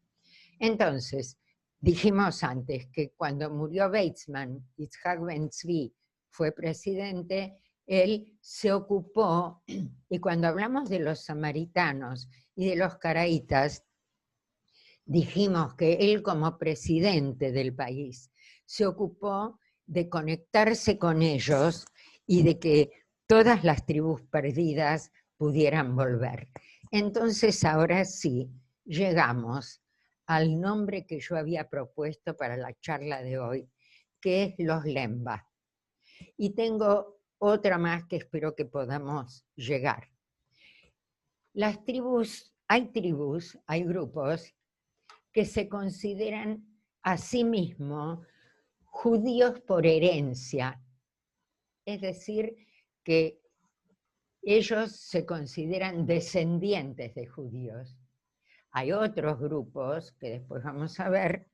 Entonces, dijimos antes que cuando murió Weizmann, Yitzhak Ben-Tzvi fue presidente, él se ocupó, y cuando hablamos de los samaritanos y de los caraítas, dijimos que él como presidente del país se ocupó de conectarse con ellos y de que todas las tribus perdidas pudieran volver. Entonces ahora sí, llegamos al nombre que yo había propuesto para la charla de hoy, que es los Lemba. Y tengo otra más que espero que podamos llegar. Las tribus, hay grupos que se consideran a sí mismos judíos por herencia. Es decir, que ellos se consideran descendientes de judíos. Hay otros grupos, que después vamos a ver,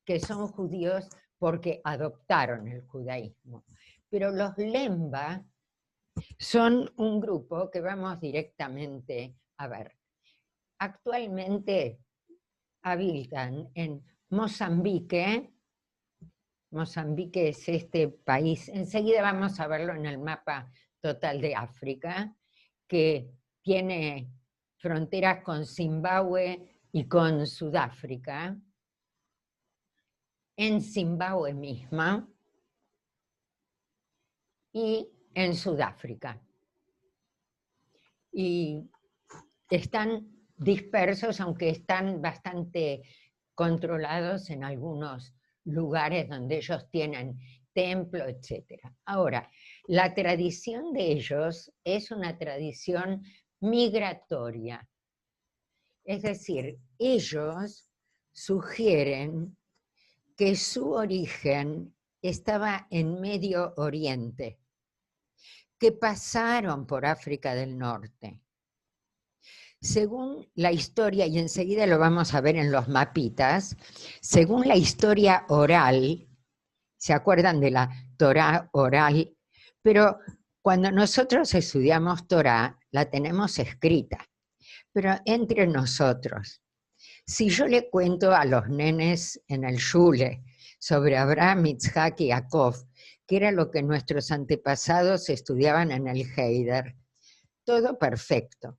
que son judíos porque adoptaron el judaísmo. Pero los Lemba son un grupo que vamos directamente a ver. Actualmente habitan en Mozambique. Mozambique es este país, enseguida vamos a verlo en el mapa total de África, que tiene fronteras con Zimbabue y con Sudáfrica. En Zimbabue misma y en Sudáfrica. Y están dispersos, aunque están bastante controlados en algunos lugares donde ellos tienen templo, etc. Ahora, la tradición de ellos es una tradición migratoria. Es decir, ellos sugieren que su origen estaba en Medio Oriente, que pasaron por África del Norte. Según la historia, y enseguida lo vamos a ver en los mapitas, según la historia oral, ¿se acuerdan de la Torá oral? Pero cuando nosotros estudiamos Torá, la tenemos escrita, pero entre nosotros. Si yo le cuento a los nenes en el shule sobre Abraham, Yitzhak y Jacob, que era lo que nuestros antepasados estudiaban en el Heider, todo perfecto.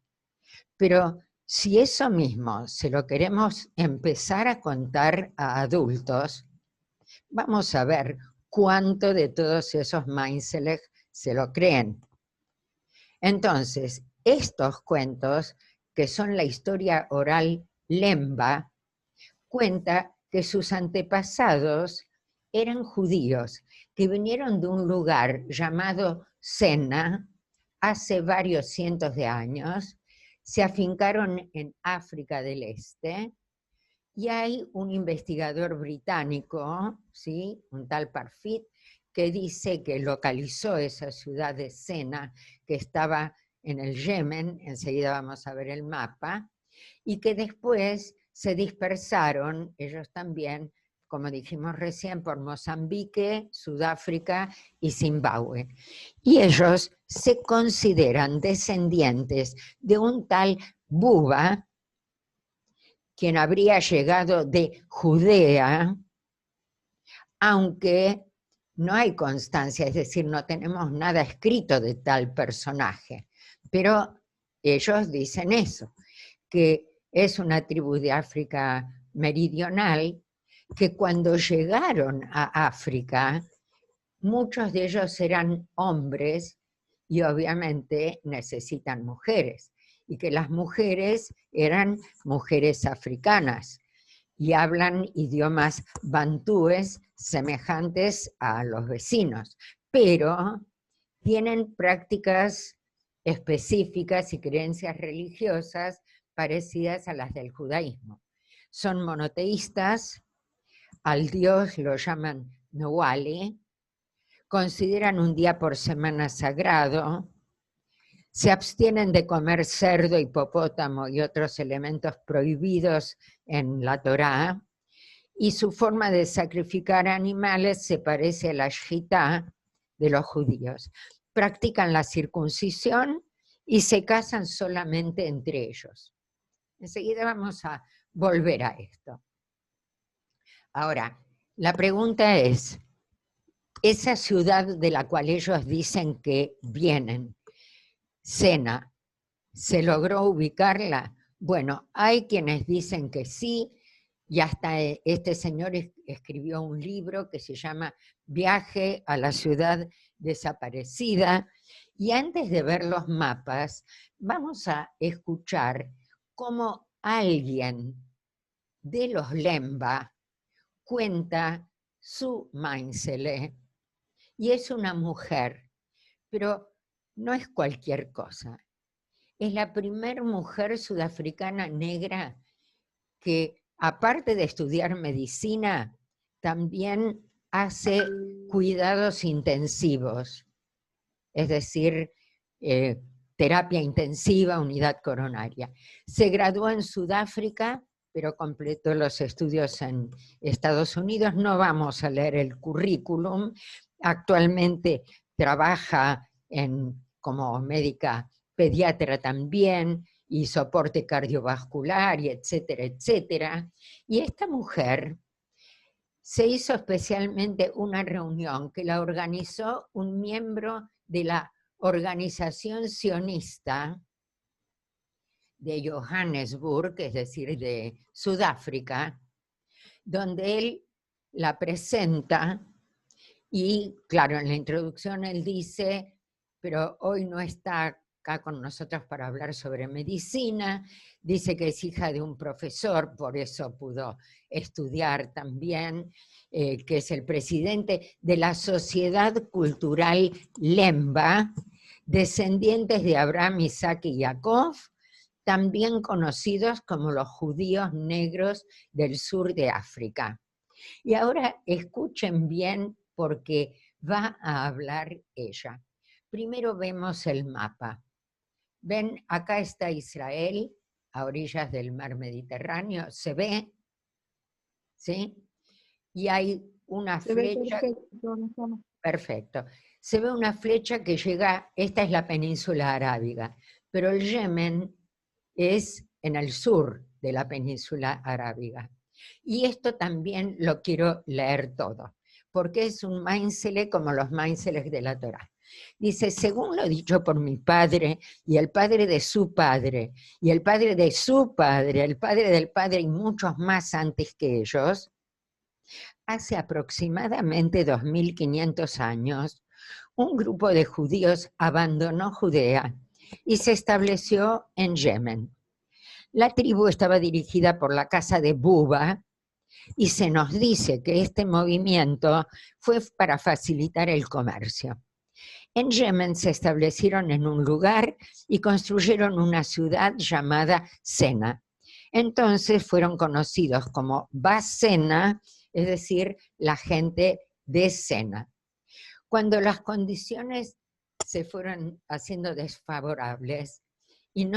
Pero si eso mismo se lo queremos empezar a contar a adultos, vamos a ver cuánto de todos esos Mainzelech se lo creen. Entonces, estos cuentos, que son la historia oral Lemba, cuenta que sus antepasados eran judíos que vinieron de un lugar llamado Sena hace varios cientos de años, se afincaron en África del Este, y hay un investigador británico, ¿sí?, un tal Parfit, que dice que localizó esa ciudad de Sena, que estaba en el Yemen, enseguida vamos a ver el mapa, y que después se dispersaron, ellos también, como dijimos recién, por Mozambique, Sudáfrica y Zimbabue. Y ellos se consideran descendientes de un tal Buba, quien habría llegado de Judea, aunque no hay constancia, es decir, no tenemos nada escrito de tal personaje. Pero ellos dicen eso, que es una tribu de África meridional, que cuando llegaron a África, muchos de ellos eran hombres y obviamente necesitan mujeres, y que las mujeres eran mujeres africanas y hablan idiomas bantúes semejantes a los vecinos, pero tienen prácticas específicas y creencias religiosas parecidas a las del judaísmo. Son monoteístas, al dios lo llaman Nuwali, consideran un día por semana sagrado, se abstienen de comer cerdo, hipopótamo y otros elementos prohibidos en la Torá, y su forma de sacrificar animales se parece a la shchita de los judíos. Practican la circuncisión y se casan solamente entre ellos. Enseguida vamos a volver a esto. Ahora, la pregunta es, esa ciudad de la cual ellos dicen que vienen, Sena, ¿se logró ubicarla? Bueno, hay quienes dicen que sí, y hasta este señor escribió un libro que se llama Viaje a la ciudad desaparecida, y antes de ver los mapas, vamos a escuchar cómo alguien de los Lemba cuenta su Mainzele, y es una mujer, pero no es cualquier cosa. Es la primera mujer sudafricana negra que, aparte de estudiar medicina, también hace cuidados intensivos, es decir, terapia intensiva, unidad coronaria. Se graduó en Sudáfrica, pero completó los estudios en Estados Unidos. No vamos a leer el currículum. Actualmente trabaja como médica pediatra también, y soporte cardiovascular, y etcétera, etcétera. Y esta mujer se hizo especialmente una reunión que la organizó un miembro de la organización sionista de Johannesburg, es decir, de Sudáfrica, donde él la presenta y, claro, en la introducción él dice, pero hoy no está acá con nosotros para hablar sobre medicina, dice que es hija de un profesor, por eso pudo estudiar también, que es el presidente de la Sociedad Cultural Lemba, descendientes de Abraham, Isaac y Jacob, también conocidos como los judíos negros del sur de África. Y ahora escuchen bien, porque va a hablar ella. Primero vemos el mapa. Ven, acá está Israel, a orillas del mar Mediterráneo, ¿se ve? ¿Sí? Y hay una flecha. Perfecto. Se ve una flecha que llega, esta es la península arábiga, pero el Yemen es en el sur de la península arábiga. Y esto también lo quiero leer todo, porque es un máinzele como los máinzeles de la Torá. Dice, según lo dicho por mi padre, y el padre de su padre, y el padre de su padre, el padre del padre y muchos más antes que ellos, hace aproximadamente 2500 años, un grupo de judíos abandonó Judea y se estableció en Yemen. La tribu estaba dirigida por la casa de Buba y se nos dice que este movimiento fue para facilitar el comercio. En Yemen se establecieron en un lugar y construyeron una ciudad llamada Sena. Entonces fueron conocidos como Basena, es decir, la gente de Sena. Cuando las condiciones se fueron haciendo desfavorables, y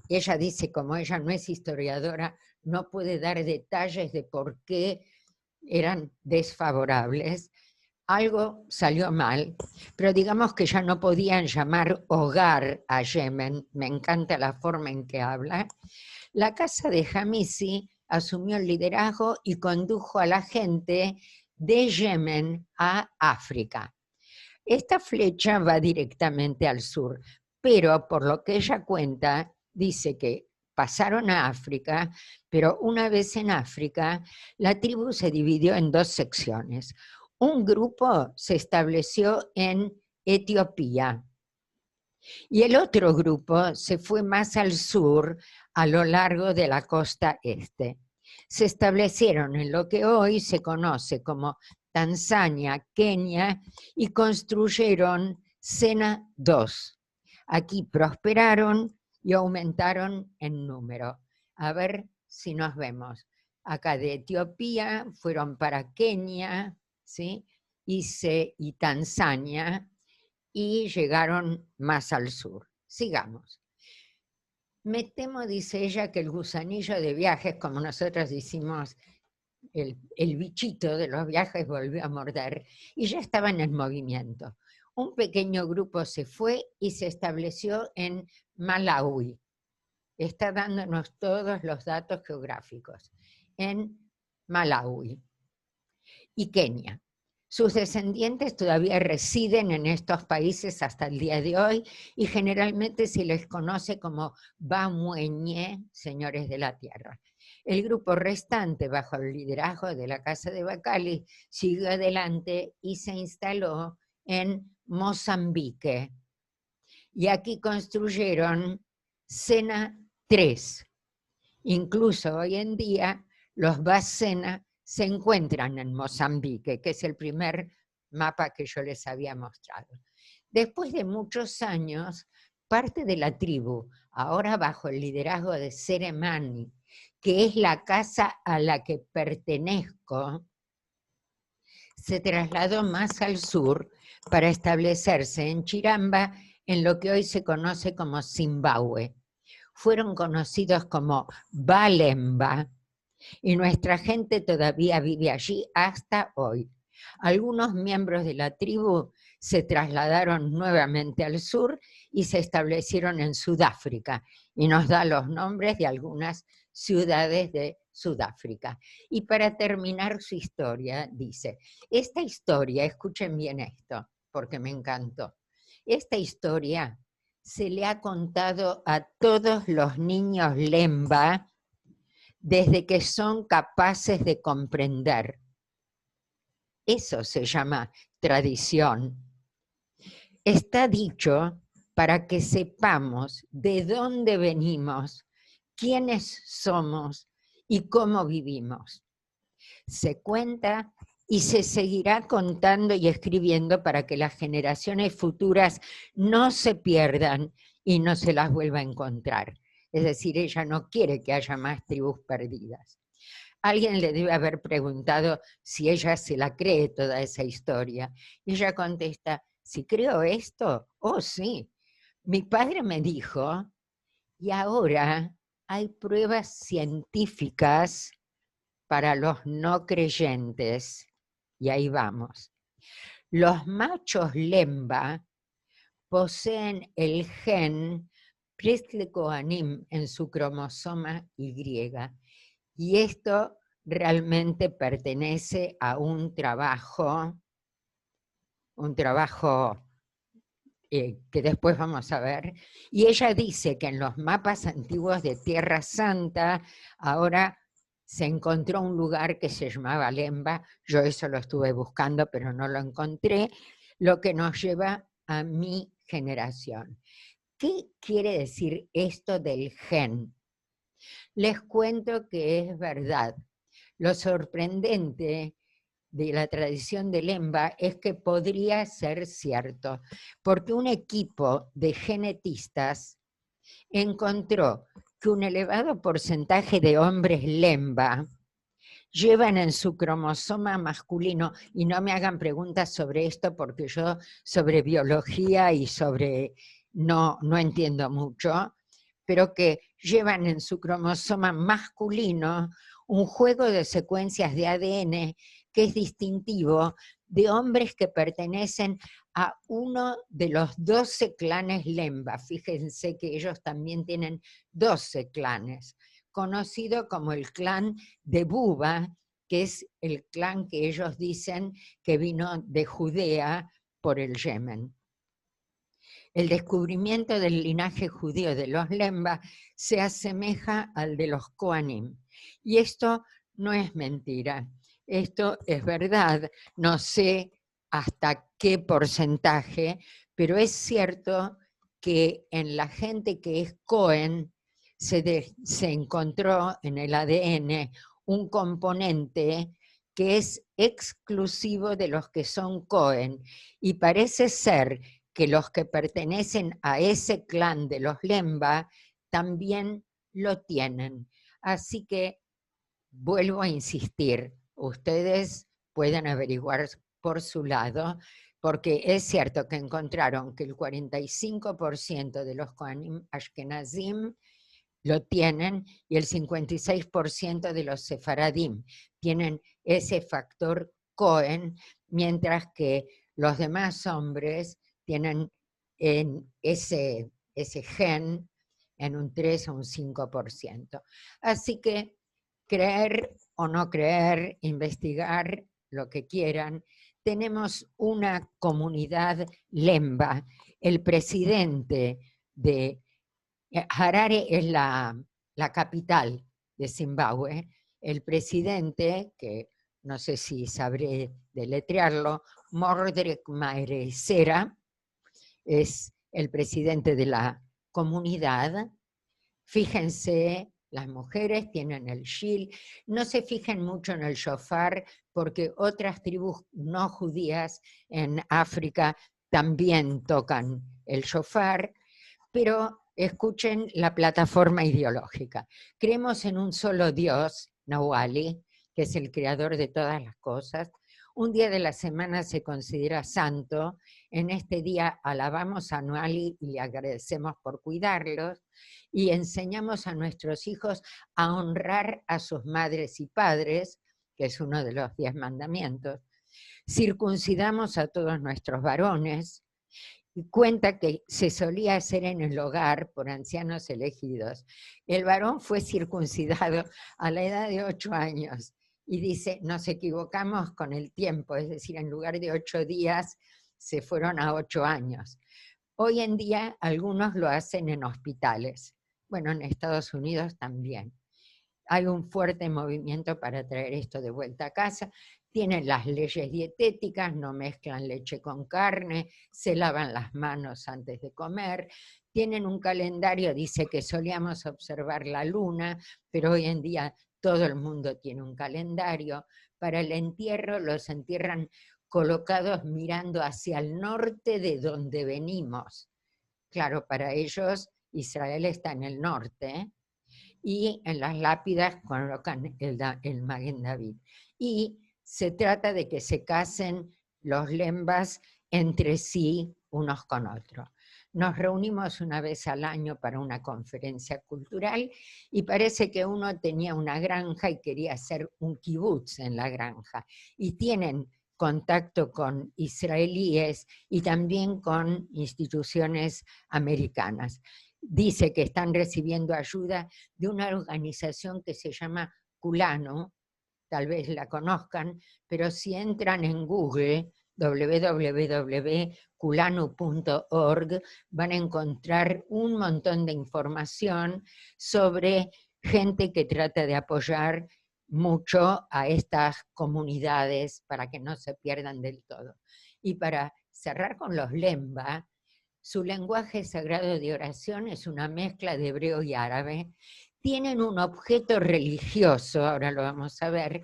ella dice, como ella no es historiadora, no puede dar detalles de por qué eran desfavorables, algo salió mal, pero digamos que ya no podían llamar hogar a Yemen, me encanta la forma en que habla. La casa de Jamisi asumió el liderazgo y condujo a la gente de Yemen a África. Esta flecha va directamente al sur, pero por lo que ella cuenta, dice que pasaron a África, pero una vez en África, la tribu se dividió en dos secciones. Un grupo se estableció en Etiopía y el otro grupo se fue más al sur, a lo largo de la costa este. Se establecieron en lo que hoy se conoce como Tanzania, Kenia, y construyeron Sena II. Aquí prosperaron y aumentaron en número. A ver si nos vemos. Acá de Etiopía fueron para Kenia, ¿sí? y Tanzania, y llegaron más al sur. Sigamos. Me temo, dice ella, que el gusanillo de viajes, como nosotros decimos, el bichito de los viajes volvió a morder, y ya estaban en movimiento. Un pequeño grupo se fue y se estableció en Malawi. Está dándonos todos los datos geográficos. En Malawi y Kenia. Sus descendientes todavía residen en estos países hasta el día de hoy y generalmente se les conoce como Bamueñe, señores de la tierra. El grupo restante, bajo el liderazgo de la Casa de Bacali, siguió adelante y se instaló en Mozambique. Y aquí construyeron Sena III. Incluso hoy en día los Basena se encuentran en Mozambique, que es el primer mapa que yo les había mostrado. Después de muchos años, parte de la tribu, ahora bajo el liderazgo de Seremani, que es la casa a la que pertenezco, se trasladó más al sur para establecerse en Chiramba, en lo que hoy se conoce como Zimbabue. Fueron conocidos como Balemba, y nuestra gente todavía vive allí hasta hoy. Algunos miembros de la tribu se trasladaron nuevamente al sur y se establecieron en Sudáfrica, y nos da los nombres de algunas ciudades de Sudáfrica. Y para terminar su historia, dice, esta historia, escuchen bien esto, porque me encantó, esta historia se le ha contado a todos los niños Lemba desde que son capaces de comprender. Eso se llama tradición. Está dicho para que sepamos de dónde venimos, quiénes somos y cómo vivimos. Se cuenta y se seguirá contando y escribiendo para que las generaciones futuras no se pierdan y no se las vuelva a encontrar. Es decir, ella no quiere que haya más tribus perdidas. alguien le debe haber preguntado si ella se la cree toda esa historia. Y ella contesta, ¿si creo esto? Oh, sí. Mi padre me dijo, y ahora hay pruebas científicas para los no creyentes. Y ahí vamos. Los machos Lemba poseen el gen Priestley-Coanim en su cromosoma Y. Y esto realmente pertenece a un trabajo que después vamos a ver. Y ella dice que en los mapas antiguos de Tierra Santa ahora se encontró un lugar que se llamaba Lemba. Yo eso lo estuve buscando, pero no lo encontré, lo que nos lleva a mi generación. ¿Qué quiere decir esto del gen? Les cuento que es verdad. Lo sorprendente de la tradición de Lemba es que podría ser cierto, porque un equipo de genetistas encontró que un elevado porcentaje de hombres Lemba llevan en su cromosoma masculino, y no me hagan preguntas sobre esto porque yo sobre biología y sobre no entiendo mucho, pero que llevan en su cromosoma masculino un juego de secuencias de ADN que es distintivo de hombres que pertenecen a uno de los 12 clanes Lemba. Fíjense que ellos también tienen 12 clanes, conocido como el clan de Buba, que es el clan que ellos dicen que vino de Judea por el Yemen. El descubrimiento del linaje judío de los Lemba se asemeja al de los Kohanim. Y esto no es mentira, esto es verdad. No sé hasta qué porcentaje, pero es cierto que en la gente que es Cohen se encontró en el ADN un componente que es exclusivo de los que son Cohen, y parece ser que los que pertenecen a ese clan de los Lemba también lo tienen. Así que vuelvo a insistir, ustedes pueden averiguar por su lado, porque es cierto que encontraron que el 45% de los Kohanim Ashkenazim lo tienen, y el 56% de los sefaradim tienen ese factor Cohen, mientras que los demás hombres tienen en ese gen en un 3 o un 5%. Así que creer o no creer, investigar lo que quieran, tenemos una comunidad Lemba. El presidente de Harare es la capital de Zimbabue. El presidente, que no sé si sabré deletrearlo, Mordred Mairesera, es el presidente de la comunidad. Fíjense, las mujeres tienen el shil. No se fijen mucho en el shofar, porque otras tribus no judías en África también tocan el shofar, pero escuchen la plataforma ideológica. Creemos en un solo Dios, Nahuali, que es el creador de todas las cosas. Un día de la semana se considera santo. En este día alabamos a Nahuali y le agradecemos por cuidarlos, y enseñamos a nuestros hijos a honrar a sus madres y padres, que es uno de los 10 mandamientos. Circuncidamos a todos nuestros varones, y cuenta que se solía hacer en el hogar por ancianos elegidos. El varón fue circuncidado a la edad de 8 años, y dice, nos equivocamos con el tiempo, es decir, en lugar de 8 días, se fueron a 8 años. Hoy en día algunos lo hacen en hospitales. Bueno, en Estados Unidos también. Hay un fuerte movimiento para traer esto de vuelta a casa. Tienen las leyes dietéticas, no mezclan leche con carne, se lavan las manos antes de comer. Tienen un calendario, dice que solíamos observar la luna, pero hoy en día todo el mundo tiene un calendario. Para el entierro los entierran colocados mirando hacia el norte de donde venimos. Claro, para ellos Israel está en el norte, y en las lápidas colocan el Maguen David. Y se trata de que se casen los lembas entre sí unos con otros. Nos reunimos una vez al año para una conferencia cultural y parece que uno tenía una granja y quería hacer un kibutz en la granja. Y tienen contacto con israelíes y también con instituciones americanas. Dice que están recibiendo ayuda de una organización que se llama Culano, tal vez la conozcan, pero si entran en Google, www.culano.org, van a encontrar un montón de información sobre gente que trata de apoyar mucho a estas comunidades para que no se pierdan del todo. Y para cerrar con los lemba, su lenguaje sagrado de oración es una mezcla de hebreo y árabe. Tienen un objeto religioso, ahora lo vamos a ver,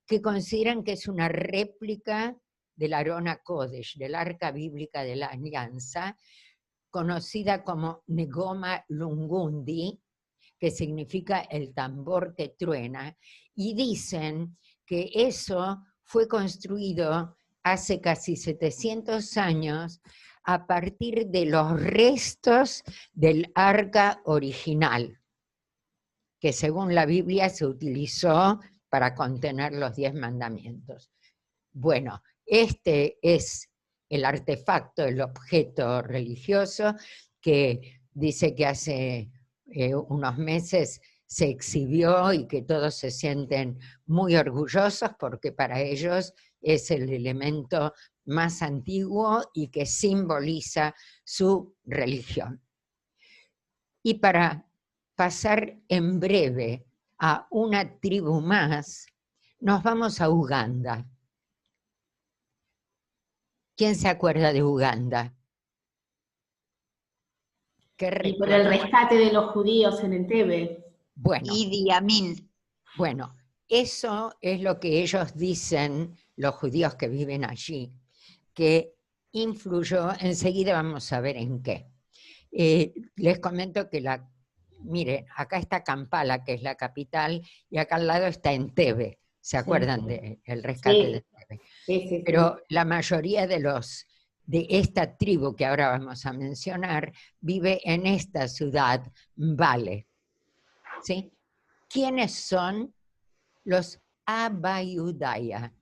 que consideran que es una réplica del Aron HaKodesh, del Arca Bíblica de la Alianza, conocida como Negoma Lungundi, que significa el tambor que truena, y dicen que eso fue construido hace casi 700 años a partir de los restos del arca original, que según la Biblia se utilizó para contener los 10 mandamientos. Bueno, este es el artefacto, el objeto religioso que dice que hace unos meses se exhibió y que todos se sienten muy orgullosos porque para ellos es el elemento más antiguo y que simboliza su religión. Y para pasar en breve a una tribu más, nos vamos a Uganda. ¿Quién se acuerda de Uganda? Y por el rescate de los judíos en Entebbe. Bueno, Idi Amin. Bueno, eso es lo que ellos dicen, los judíos que viven allí, que influyó, enseguida vamos a ver en qué. Les comento que miren, acá está Kampala, que es la capital, y acá al lado está Entebbe. ¿Se acuerdan del rescate de Entebbe? Sí. Pero la mayoría de esta tribu que ahora vamos a mencionar vive en esta ciudad, Mbale. ¿Sí? ¿Quiénes son los Abayudaya?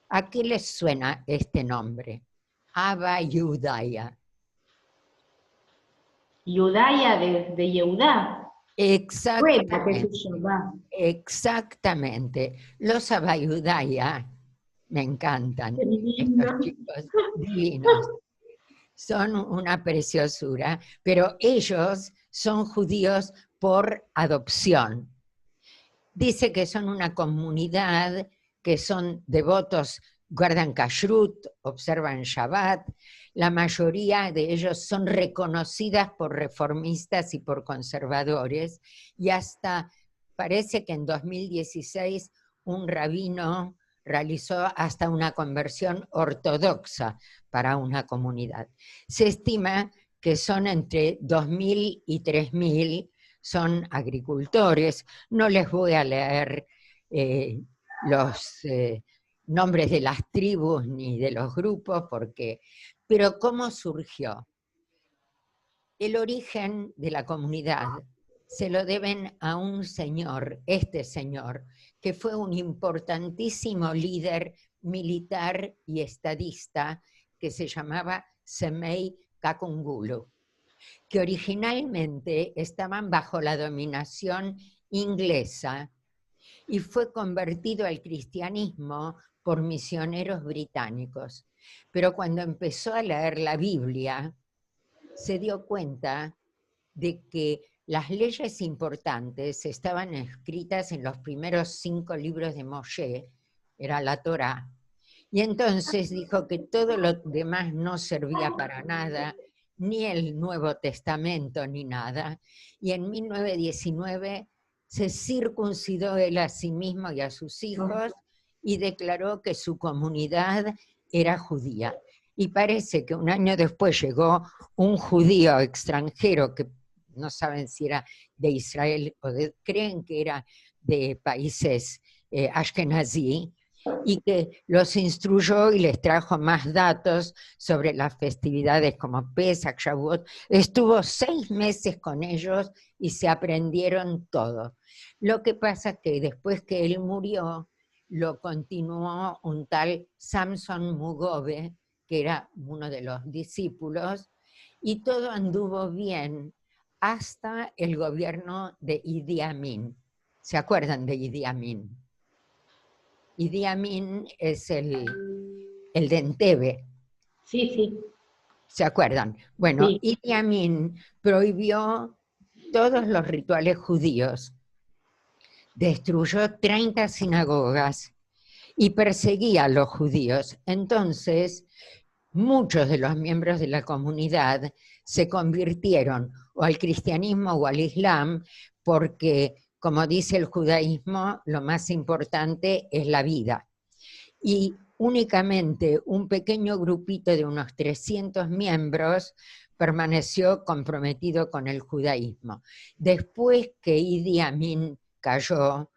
¿A qué les suena este nombre? Abayudaya. Yudaya de Yehudá. Exactamente. Exactamente. Los Abayudaya, me encantan estos chicos divinos. Son una preciosura, pero ellos son judíos por adopción. Dice que son una comunidad que son devotos, guardan kashrut, observan Shabbat. La mayoría de ellos son reconocidas por reformistas y por conservadores, y hasta parece que en 2016 un rabino realizó hasta una conversión ortodoxa para una comunidad. Se estima que son entre 2.000 y 3.000, son agricultores. No les voy a leer los nombres de las tribus ni de los grupos, pero ¿cómo surgió? El origen de la comunidad se lo deben a un señor, este señor, que fue un importantísimo líder militar y estadista que se llamaba Semei Kakungulu, que originalmente estaban bajo la dominación inglesa y fue convertido al cristianismo por misioneros británicos. Pero cuando empezó a leer la Biblia, se dio cuenta de que las leyes importantes estaban escritas en los primeros 5 libros de Moshe, era la Torá, y entonces dijo que todo lo demás no servía para nada, ni el Nuevo Testamento ni nada, y en 1919 se circuncidó él a sí mismo y a sus hijos y declaró que su comunidad era judía. Y parece que un año después llegó un judío extranjero que no saben si era de Israel o creen que era de países ashkenazí, y que los instruyó y les trajo más datos sobre las festividades como Pesach, Shavuot. Estuvo 6 meses con ellos y se aprendieron todo. Lo que pasa es que después que él murió, lo continuó un tal Samson Mugove, que era uno de los discípulos, y todo anduvo bien hasta el gobierno de Idi Amin. ¿Se acuerdan de Idi Amin? Idi Amin es el de Entebbe. Sí, sí. ¿Se acuerdan? Bueno, Sí. Idi Amin prohibió todos los rituales judíos, destruyó 30 sinagogas y perseguía a los judíos. Entonces, muchos de los miembros de la comunidad se convirtieron o al cristianismo o al islam porque, como dice el judaísmo, lo más importante es la vida. Y únicamente un pequeño grupito de unos 300 miembros permaneció comprometido con el judaísmo. Después que Idi Amin cayó,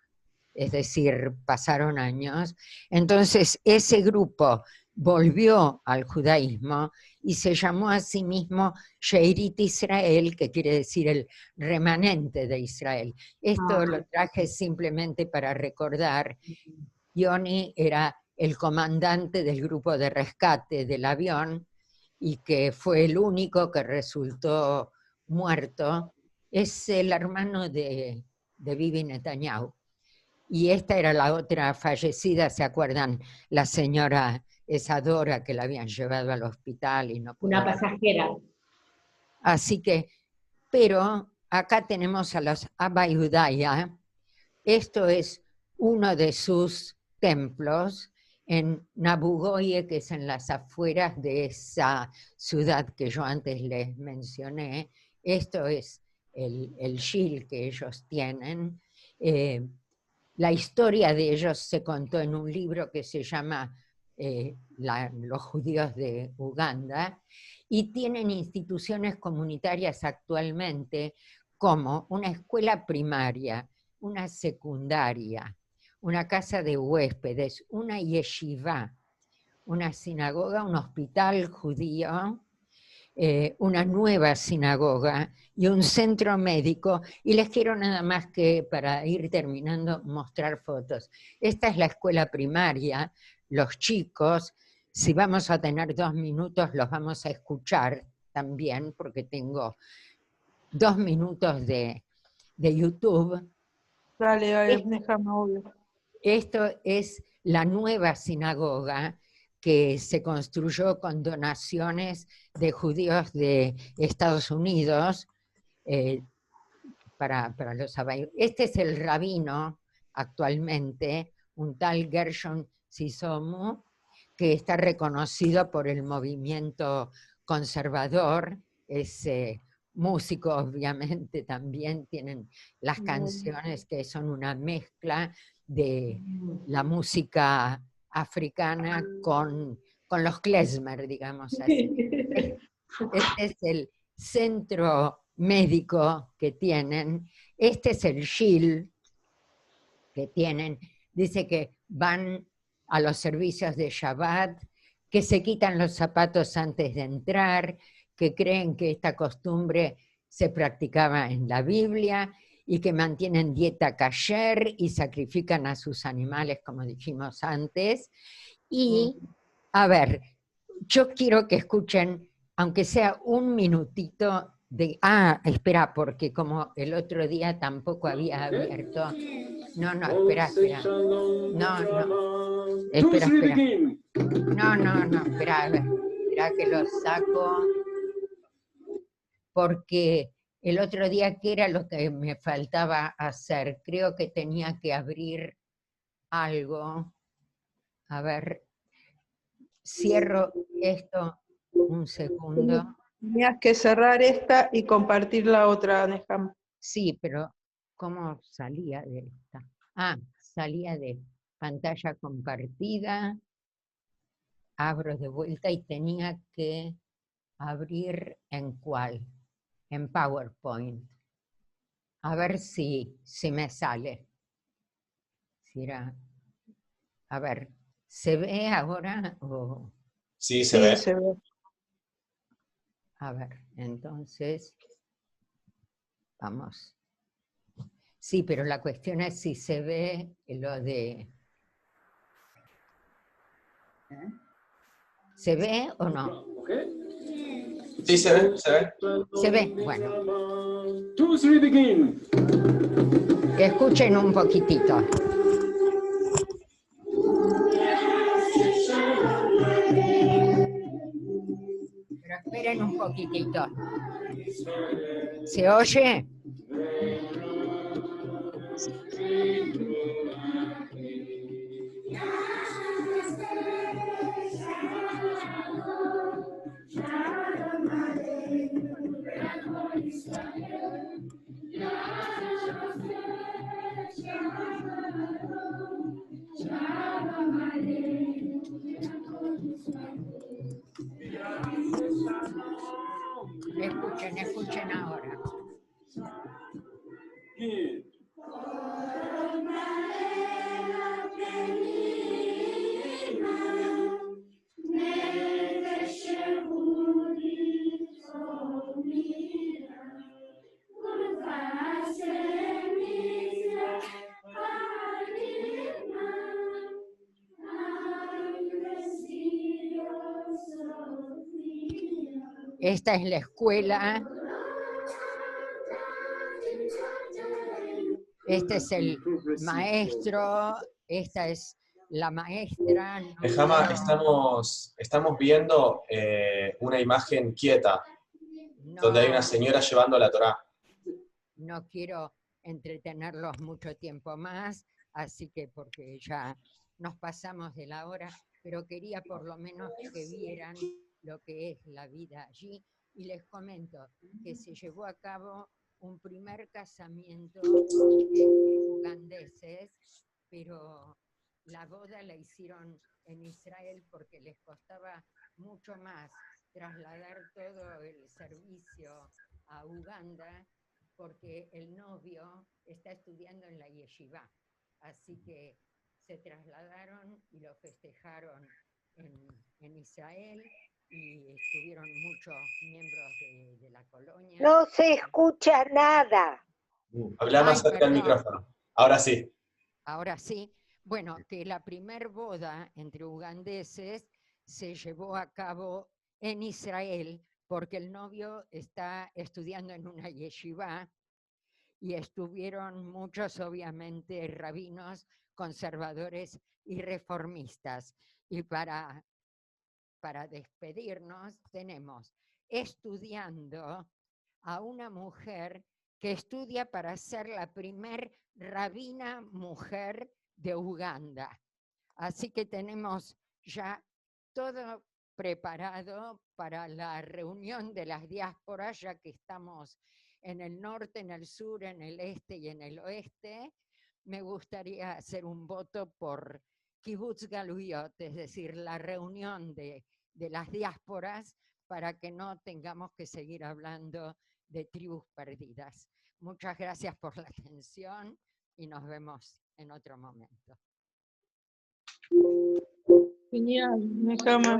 es decir, pasaron años, entonces ese grupo volvió al judaísmo y se llamó a sí mismo Sheirit Israel, que quiere decir el remanente de Israel. Esto lo traje simplemente para recordar. Yoni era el comandante del grupo de rescate del avión y que fue el único que resultó muerto. Es el hermano de Bibi Netanyahu. Y esta era la otra fallecida, ¿se acuerdan? La señora Esadora, que la habían llevado al hospital y no pudo. Una pasajera. Así que, pero acá tenemos a los Abba Yudaya. Esto es uno de sus templos en Nabugoye, que es en las afueras de esa ciudad que yo antes les mencioné. Esto es el Shil que ellos tienen. La historia de ellos se contó en un libro que se llama Los judíos de Uganda, y tienen instituciones comunitarias actualmente como una escuela primaria, una secundaria, una casa de huéspedes, una yeshiva, una sinagoga, un hospital judío, una nueva sinagoga y un centro médico, y les quiero nada más que, para ir terminando, mostrar fotos. Esta es la escuela primaria, los chicos, si vamos a tener 2 minutos los vamos a escuchar también, porque tengo 2 minutos de YouTube. Dale, déjame, obvio. Esto es la nueva sinagoga que se construyó con donaciones de judíos de Estados Unidos para los abayos. Este es el rabino actualmente, un tal Gershon Sisomu, que está reconocido por el movimiento conservador, es músico obviamente también, tienen las canciones que son una mezcla de la música africana con los klezmer, digamos así. Este es el centro médico que tienen, este es el Shil que tienen, dice que van a los servicios de Shabbat, que se quitan los zapatos antes de entrar, que creen que esta costumbre se practicaba en la Biblia, y que mantienen dieta kasher y sacrifican a sus animales, como dijimos antes. Y, a ver, yo quiero que escuchen, aunque sea un minutito de... Ah, espera, porque como el otro día tampoco había abierto... No, espera. No. Espera. No, espera que lo saco. Porque el otro día, ¿qué era lo que me faltaba hacer? Creo que tenía que abrir algo. A ver, cierro esto un segundo. Tenías que cerrar esta y compartir la otra, Neham. Sí, pero ¿cómo salía de esta? Ah, salía de pantalla compartida. Abro de vuelta y tenía que abrir ¿en cuál? en PowerPoint. A ver si me sale. A ver, ¿se ve ahora? O... Sí, se ve. se ve. A ver, entonces, vamos. Sí, pero la cuestión es si se ve lo de... ¿Se ve o no? Sí, se ve, se ve. ¿Se ve? Bueno. Escuchen un poquitito. Pero esperen un poquitito. ¿Se oye? Escuchen ahora. Esta es la escuela. Este es el maestro. Esta es la maestra. Nehama, estamos viendo una imagen quieta, donde hay una señora llevando la Torá. No quiero entretenerlos mucho tiempo más, así que porque ya nos pasamos de la hora, pero quería por lo menos que vieran lo que es la vida allí. Y les comento que se llevó a cabo un primer casamiento de ugandeses, pero la boda la hicieron en Israel porque les costaba mucho más trasladar todo el servicio a Uganda, porque el novio está estudiando en la yeshiva. Así que se trasladaron y lo festejaron en Israel, y estuvieron muchos miembros de la colonia. No se escucha nada. Habla más cerca del micrófono. Ahora sí. Ahora sí. Bueno, que la primer boda entre ugandeses se llevó a cabo en Israel porque el novio está estudiando en una yeshiva, y estuvieron muchos, obviamente, rabinos, conservadores y reformistas. Y para despedirnos tenemos estudiando a una mujer que estudia para ser la primer rabina mujer de Uganda. Así que tenemos ya todo preparado para la reunión de las diásporas, ya que estamos en el norte, en el sur, en el este y en el oeste. Me gustaría hacer un voto por Kibbutz Galuyot, es decir, la reunión de las diásporas, para que no tengamos que seguir hablando de tribus perdidas. Muchas gracias por la atención y nos vemos en otro momento. Genial, Nehama.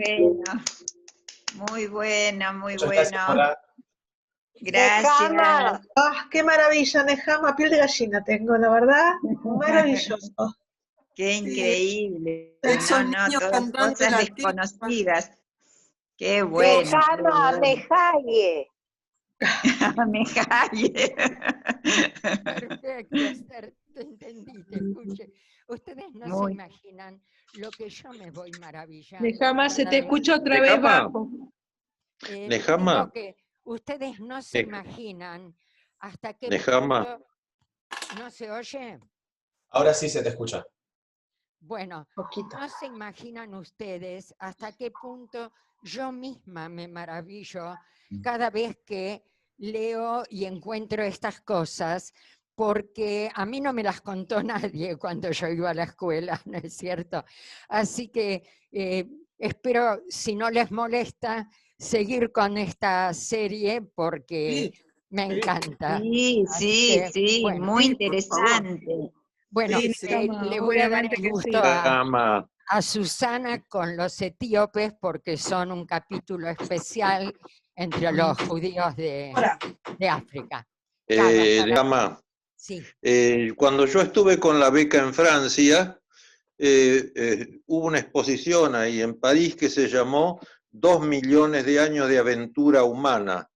Muy bueno. Muchas gracias, Nora. Gracias. Nehama. ¡Ah, qué maravilla, Nehama! Piel de gallina tengo, la verdad. Maravilloso. Qué increíble. Esos No, niños todas cantantes cosas latinos. desconocidas. Qué bueno. Nehama, Mejaye. Mejaye. Perfecto, Esther, te entendí, te escuché. Ustedes no se imaginan lo que yo me voy maravillando. Nehama, se cada te vez. escucha otra vez bajo. Nehama. Digo que ustedes no se imaginan hasta qué Nehama. punto... ¿No se oye? Ahora sí se te escucha. Bueno, no se imaginan ustedes hasta qué punto yo misma me maravillo cada vez que leo y encuentro estas cosas, porque a mí no me las contó nadie cuando yo iba a la escuela, ¿no es cierto? Así que espero, si no les molesta, seguir con esta serie, porque Me encanta. Sí, Así que, sí, bueno, muy interesante. Bueno, Sí, le voy a dar obviamente el que gusto sí. a Susana con los etíopes porque son un capítulo especial entre los judíos de África. Gama, Sí. cuando yo estuve con la beca en Francia, hubo una exposición ahí en París que se llamó 2 millones de años de aventura humana.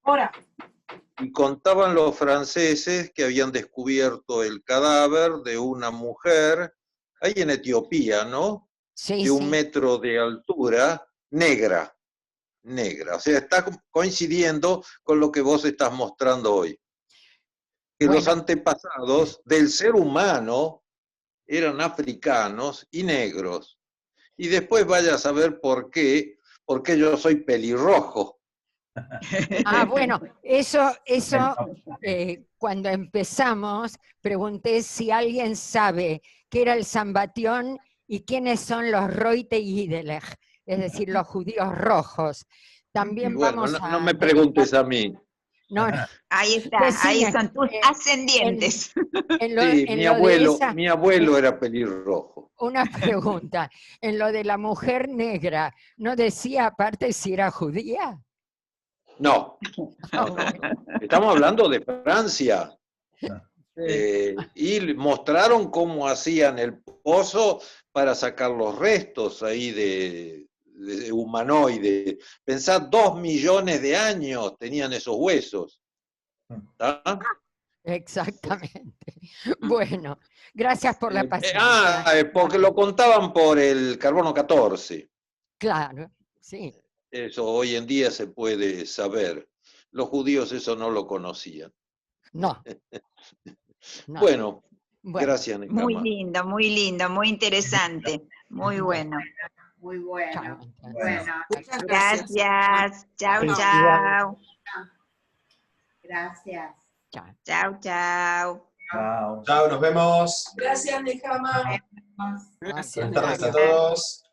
Y contaban los franceses que habían descubierto el cadáver de una mujer, ahí en Etiopía, ¿no? Sí, de 1 sí. metro de altura, negra. O sea, está coincidiendo con lo que vos estás mostrando hoy. Que los antepasados del ser humano eran africanos y negros. Y después vaya a saber por qué yo soy pelirrojo. Ah, bueno, eso cuando empezamos, pregunté si alguien sabe qué era el Sambatión y quiénes son los Roite y Idelech, es decir, los judíos rojos. También Bueno, vamos no a me preguntes a mí. No, Ahí está, ahí decime, son tus ascendientes. Sí, en mi lo de abuelo era pelirrojo. una pregunta, en lo de la mujer negra, ¿no decía aparte si era judía? No. Estamos hablando de Francia. Y mostraron cómo hacían el pozo para sacar los restos ahí de humanoide. Pensá, 2 millones de años tenían esos huesos. ¿Tá? Exactamente. Bueno, gracias por la paciencia. Porque lo contaban por el carbono 14. Claro, sí. Eso hoy en día se puede saber. Los judíos eso no lo conocían. No. No. Bueno, gracias, Nekama. Muy lindo, muy interesante. Muy bueno. Muy bueno. Bueno, muchas gracias. Chao, Felicidades. chao. Gracias. Chao, chao. Chao. Chao, nos vemos. Gracias, Nekama. Buenas tardes a todos.